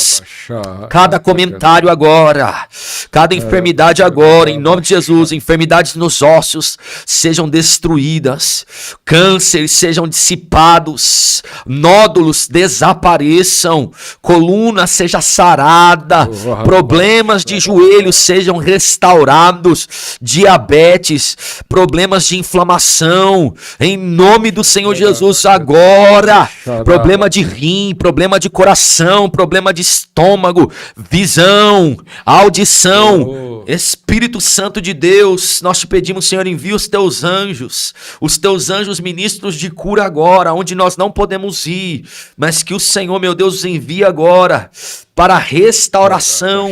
Cada comentário agora, cada enfermidade agora, em nome de Jesus, enfermidades nos ossos sejam destruídas, cânceres sejam dissipados, nódulos desapareçam, coluna seja sarada, problemas de joelhos sejam restaurados, diabetes, problemas de inflamação, em nome do Senhor Jesus agora, problema de rim, problema de coração, problema de estômago, visão, audição, Espírito Santo de Deus, nós te pedimos, Senhor, envia os teus anjos ministros de cura agora, onde nós não podemos ir, mas que o Senhor, meu Deus, os envia agora para restauração,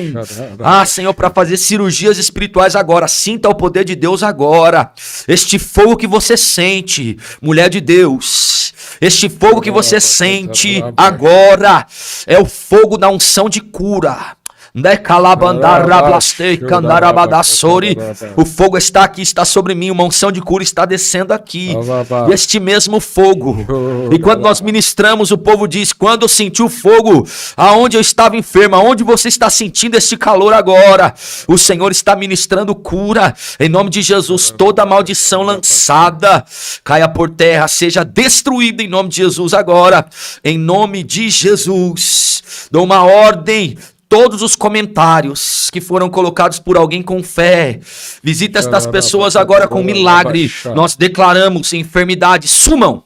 Senhor, para fazer cirurgias espirituais agora. Sinta o poder de Deus agora, este fogo que você sente, mulher de Deus, este fogo que você sente agora é o fogo da unção de cura, O fogo está aqui, está sobre mim, uma unção de cura está descendo aqui. Este mesmo fogo. E quando nós ministramos, o povo diz: quando eu senti o fogo, aonde eu estava enfermo, aonde você está sentindo este calor agora, o Senhor está ministrando cura. Em nome de Jesus, toda maldição lançada caia por terra, seja destruída em nome de Jesus agora. Em nome de Jesus, dou uma ordem. Todos os comentários que foram colocados por alguém com fé, visita estas pessoas agora com milagre. Nós declaramos: enfermidades sumam,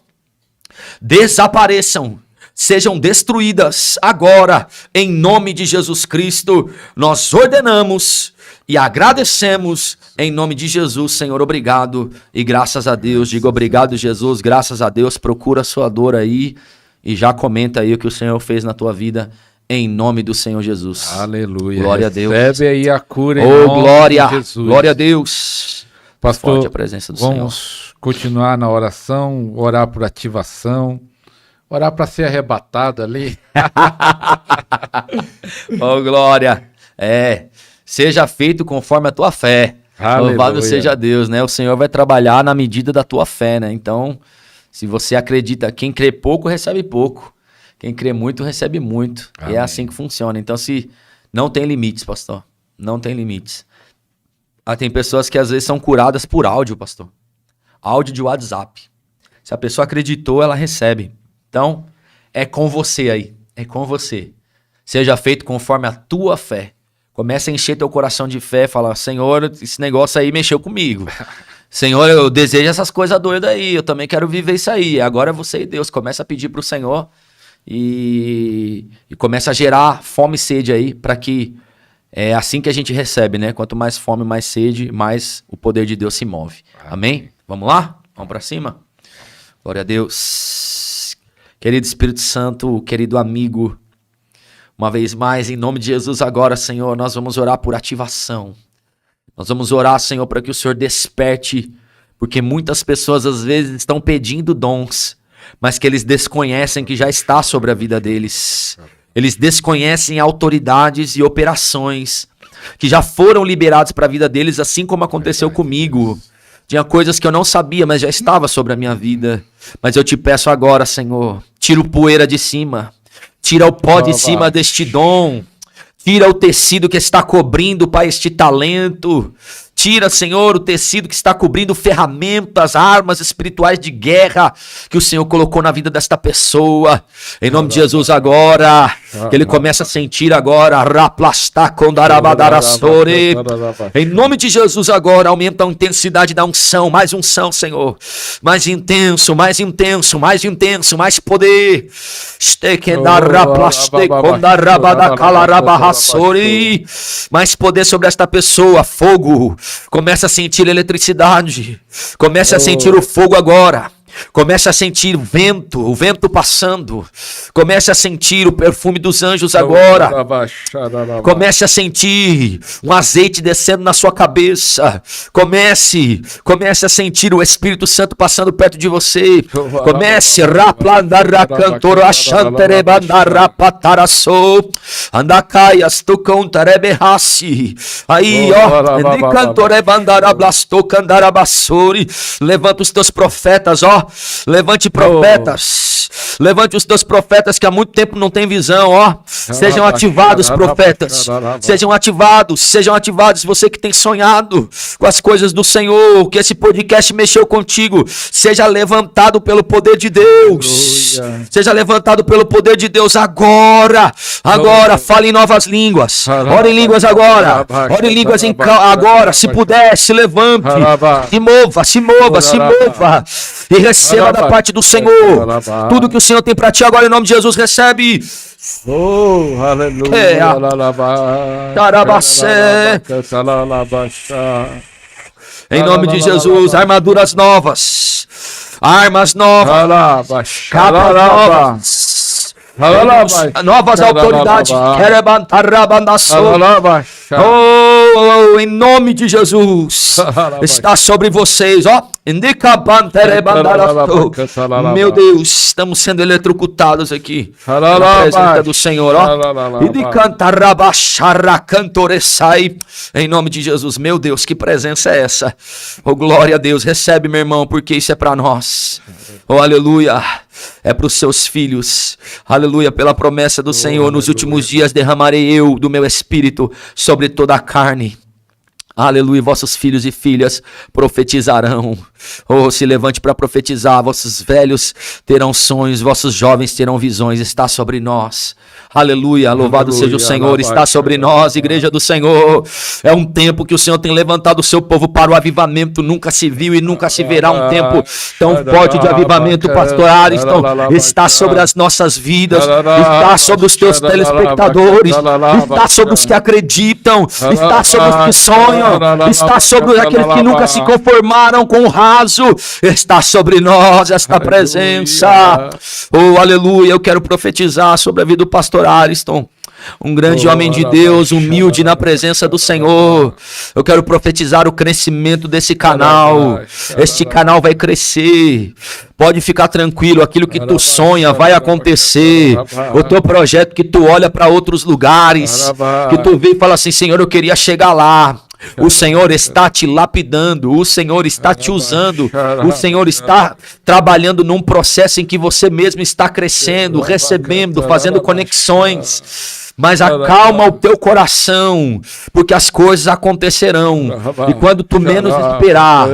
desapareçam, sejam destruídas agora, em nome de Jesus Cristo. Nós ordenamos e agradecemos em nome de Jesus, Senhor. Obrigado e graças a Deus. Diga obrigado, Jesus, graças a Deus. Procura a sua dor aí e já comenta aí o que o Senhor fez na tua vida. Em nome do Senhor Jesus. Aleluia. Glória a Deus. Recebe aí a cura em nome glória, de Jesus. Glória a Deus. Pastor, forte a presença do vamos Senhor. Continuar na oração, orar por ativação, orar para ser arrebatado ali. Glória. Seja feito conforme a tua fé. Aleluia. Louvado seja Deus, né? O Senhor vai trabalhar na medida da tua fé, né? Então, se você acredita, quem crê pouco, recebe pouco. Quem crê muito, recebe muito. Amém. E é assim que funciona. Então, se não tem limites, pastor. Não tem limites. Tem pessoas que às vezes são curadas por áudio, pastor. Áudio de WhatsApp. Se a pessoa acreditou, ela recebe. Então, é com você aí. É com você. Seja feito conforme a tua fé. Começa a encher teu coração de fé. Fala: Senhor, esse negócio aí mexeu comigo. Senhor, eu desejo essas coisas doidas aí. Eu também quero viver isso aí. Agora é você e Deus. Começa a pedir pro Senhor. E começa a gerar fome e sede aí, para que é assim que a gente recebe, né? Quanto mais fome, mais sede, mais o poder de Deus se move. Amém? Vamos lá? Vamos para cima? Glória a Deus. Querido Espírito Santo, querido amigo, uma vez mais, em nome de Jesus agora, Senhor, nós vamos orar por ativação. Nós vamos orar, Senhor, para que o Senhor desperte, porque muitas pessoas às vezes estão pedindo dons, mas que eles desconhecem que já está sobre a vida deles. Eles desconhecem autoridades e operações que já foram liberados para a vida deles, assim como aconteceu comigo. Tinha coisas que eu não sabia, mas já estava sobre a minha vida. Mas eu te peço agora, Senhor, tira o poeira de cima, tira o pó de cima deste dom, tira o tecido que está cobrindo, Pai, este talento. Tira, Senhor, o tecido que está cobrindo ferramentas, armas espirituais de guerra que o Senhor colocou na vida desta pessoa. Em nome de Jesus agora, que ele comece a sentir agora. Em nome de Jesus agora, aumenta a intensidade da unção. Mais unção, Senhor. Mais intenso, mais intenso, mais intenso, mais poder. Mais poder sobre esta pessoa. Fogo. Comece a sentir eletricidade. Comece a sentir o fogo agora. Comece a sentir o vento passando. Comece a sentir o perfume dos anjos agora. Comece a sentir um azeite descendo na sua cabeça. Comece a sentir o Espírito Santo passando perto de você. Comece aí, ó. Levanta os teus profetas, ó. Levante profetas. Levante os teus profetas que há muito tempo não têm visão, ó. Sejam ativados, profetas. Sejam ativados. Você que tem sonhado com as coisas do Senhor, que esse podcast mexeu contigo, seja levantado pelo poder de Deus. Seja levantado pelo poder de Deus agora. Agora, fale em novas línguas. Ore em línguas agora. Ore em línguas agora. Se puder, se levante. Se mova. E receba da parte do Senhor tudo que o Senhor tem para ti agora, em nome de Jesus. Recebe. Aleluia. Em nome de Jesus, armaduras novas, armas novas, capas novas autoridades. Em nome de Jesus, está sobre vocês, ó. Meu Deus, estamos sendo eletrocutados aqui na presença do Senhor, ó. Em nome de Jesus, meu Deus, que presença é essa? Oh, glória a Deus, recebe, meu irmão, porque isso é para nós. Oh, aleluia. É para os seus filhos, aleluia, pela promessa do Senhor, nos últimos dias derramarei eu do meu espírito sobre toda a carne. Aleluia, vossos filhos e filhas profetizarão. Oh, se levante para profetizar. Vossos velhos terão sonhos, vossos jovens terão visões. Está sobre nós. Aleluia, louvado seja o Senhor. Está sobre nós, igreja do Senhor. É um tempo que o Senhor tem levantado o seu povo para o avivamento. Nunca se viu e nunca se verá um tempo tão forte de avivamento, pastor Ariston. Está sobre as nossas vidas. Está sobre os teus telespectadores. Está sobre os que acreditam. Está sobre os que sonham. Está sobre aqueles que nunca se conformaram com o raso. Está sobre nós esta presença. Oh, aleluia. Eu quero profetizar sobre a vida do pastor Ariston. Um grande homem de Deus, humilde na presença do Senhor. Eu quero profetizar o crescimento desse canal. Este canal vai crescer. Pode ficar tranquilo, aquilo que tu sonha vai acontecer. O teu projeto que tu olha para outros lugares, que tu vê e fala assim, Senhor, eu queria chegar lá. O Senhor está te lapidando, o Senhor está te usando, o Senhor está trabalhando num processo em que você mesmo está crescendo, recebendo, fazendo conexões. Mas acalma o teu coração, porque as coisas acontecerão. E quando tu menos esperar,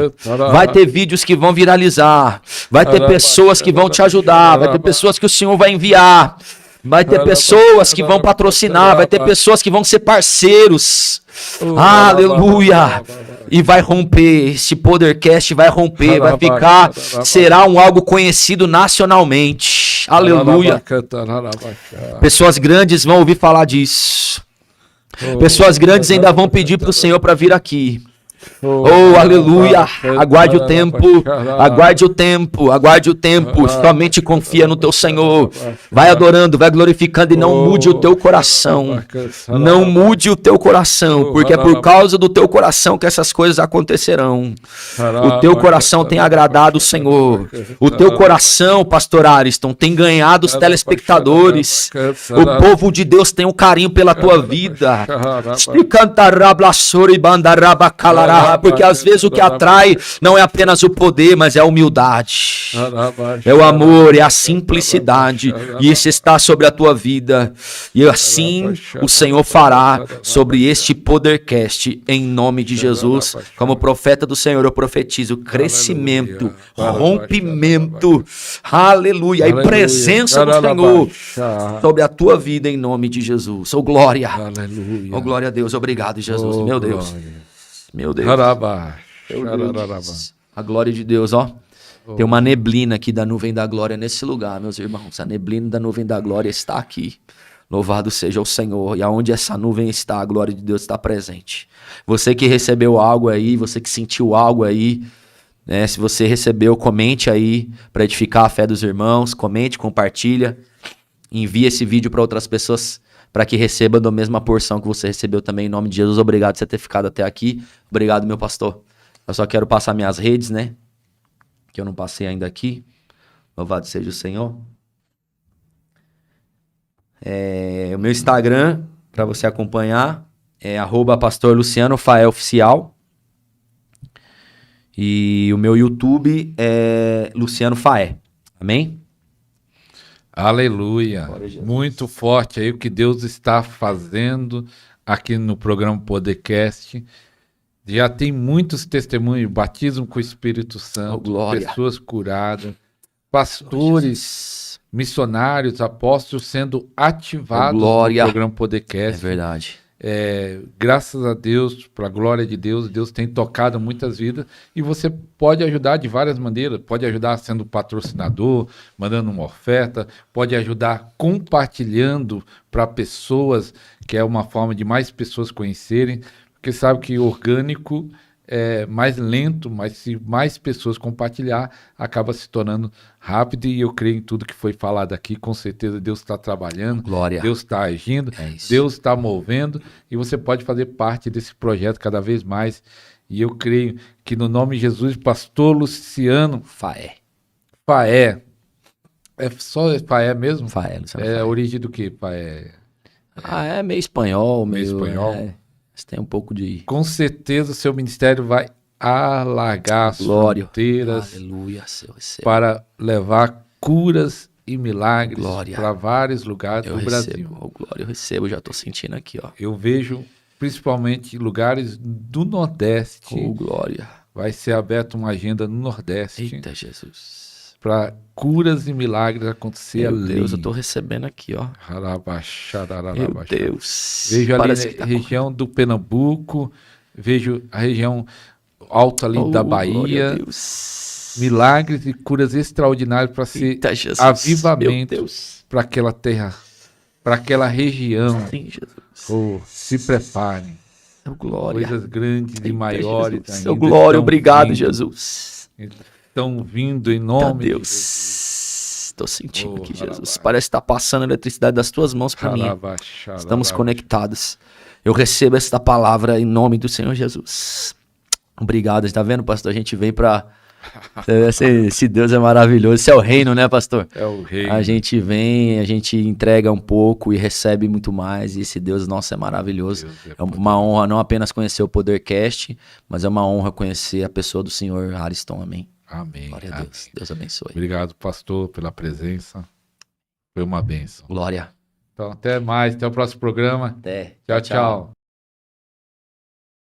vai ter vídeos que vão viralizar, vai ter pessoas que vão te ajudar, vai ter pessoas que o Senhor vai enviar. Vai ter pessoas que vão patrocinar, vai ter pessoas que vão ser parceiros. Aleluia! E vai romper, este podcast vai romper, vai ficar, será algo conhecido nacionalmente. Aleluia! Pessoas grandes vão ouvir falar disso. Pessoas grandes ainda vão pedir para o Senhor para vir aqui. Oh, aleluia, aguarde o tempo, aguarde o tempo, aguarde o tempo, somente confia no teu Senhor, vai adorando, vai glorificando e não mude o teu coração, não mude o teu coração, porque é por causa do teu coração que essas coisas acontecerão. O teu coração tem agradado o Senhor, o teu coração, pastor Ariston, tem ganhado os telespectadores, o povo de Deus tem um carinho pela tua vida. Porque às vezes o que atrai não é apenas o poder, mas é a humildade, é o amor, é a simplicidade, e isso está sobre a tua vida, e assim o Senhor fará sobre este Podercast, em nome de Jesus. Como profeta do Senhor, eu profetizo crescimento, rompimento, aleluia, e presença do Senhor sobre a tua vida, em nome de Jesus. Oh glória, oh glória a Deus, obrigado Jesus, meu Deus. Meu Deus. A glória de Deus, ó. Tem uma neblina aqui da nuvem da glória nesse lugar, meus irmãos. A neblina da nuvem da glória está aqui. Louvado seja o Senhor. E aonde essa nuvem está, a glória de Deus está presente. Você que recebeu algo aí, você que sentiu algo aí, né? Se você recebeu, comente aí para edificar a fé dos irmãos. Comente, compartilha. Envie esse vídeo para outras pessoas, para que receba da mesma porção que você recebeu também, em nome de Jesus. Obrigado por você ter ficado até aqui. Obrigado, meu pastor. Eu só quero passar minhas redes, né? Que eu não passei ainda aqui. Louvado seja o Senhor. O meu Instagram, para você acompanhar, é @pastorlucianofaeoficial. E o meu YouTube é Luciano Faé. Amém? Aleluia, muito forte aí o que Deus está fazendo aqui no programa Podercast. Já tem muitos testemunhos, batismo com o Espírito Santo, pessoas curadas, pastores, missionários, apóstolos sendo ativados no programa Podercast. É verdade. Graças a Deus, para a glória de Deus, Deus tem tocado muitas vidas e você pode ajudar de várias maneiras, pode ajudar sendo patrocinador, mandando uma oferta, pode ajudar compartilhando para pessoas, que é uma forma de mais pessoas conhecerem, porque sabe que orgânico é mais lento, mas se mais pessoas compartilhar, acaba se tornando rápido, e eu creio em tudo que foi falado aqui. Com certeza Deus está trabalhando, glória. Deus está agindo, Deus está movendo, e você pode fazer parte desse projeto cada vez mais, E eu creio que no nome de Jesus, pastor Luciano Faé. Faé. É só Faé mesmo? Faé, Luciano É Faé. a origem do quê? Faé? É meio espanhol, Meio meio... espanhol? Você tem um pouco de... Com certeza o seu ministério vai alargar as Glória. fronteiras Aleluia, eu recebo. para levar curas e milagres Glória. para vários lugares Eu do recebo. Brasil. Oh, glória, eu recebo. Já tô sentindo aqui, ó. Eu vejo principalmente lugares do Nordeste. Oh, glória. Vai ser aberta uma agenda no Nordeste Eita, Jesus. para curas e milagres acontecer Meu ali. Deus, eu tô recebendo aqui, ó. Meu Deus. Vejo ali Parece na que tá região do Pernambuco, vejo a região alta ali da glória a Bahia, Deus. milagres e curas extraordinárias para ser Eita, Jesus. avivamento Meu Deus. para aquela terra, para aquela região. Sim, Jesus. Oh, se preparem. Oh, glória. Coisas grandes e Eita, maiores Jesus. ainda. Oh, glória, estão obrigado, vindo, Jesus. Estão vindo em Eita, nome de Deus. Jesus. Tô sentindo Oh, aqui, Jesus. harabá. Parece que tá passando a eletricidade das tuas mãos para mim. Harabá, Estamos harabá. conectados. Eu recebo esta palavra em nome do Senhor Jesus. Obrigado. Tá vendo, pastor? A gente vem para... Esse Deus é maravilhoso. Esse é o reino, né, pastor? É o rei. A gente vem, a gente entrega um pouco e recebe muito mais. E esse Deus nosso é maravilhoso. Deus É uma honra não apenas conhecer o Podercast, mas é uma honra conhecer a pessoa do Senhor Ariston. Amém. Amém. Glória a Amém. Deus. Deus abençoe. Obrigado, pastor, pela presença. Foi uma bênção. Glória. Então, até mais. Até o próximo programa. Até. Tchau, tchau.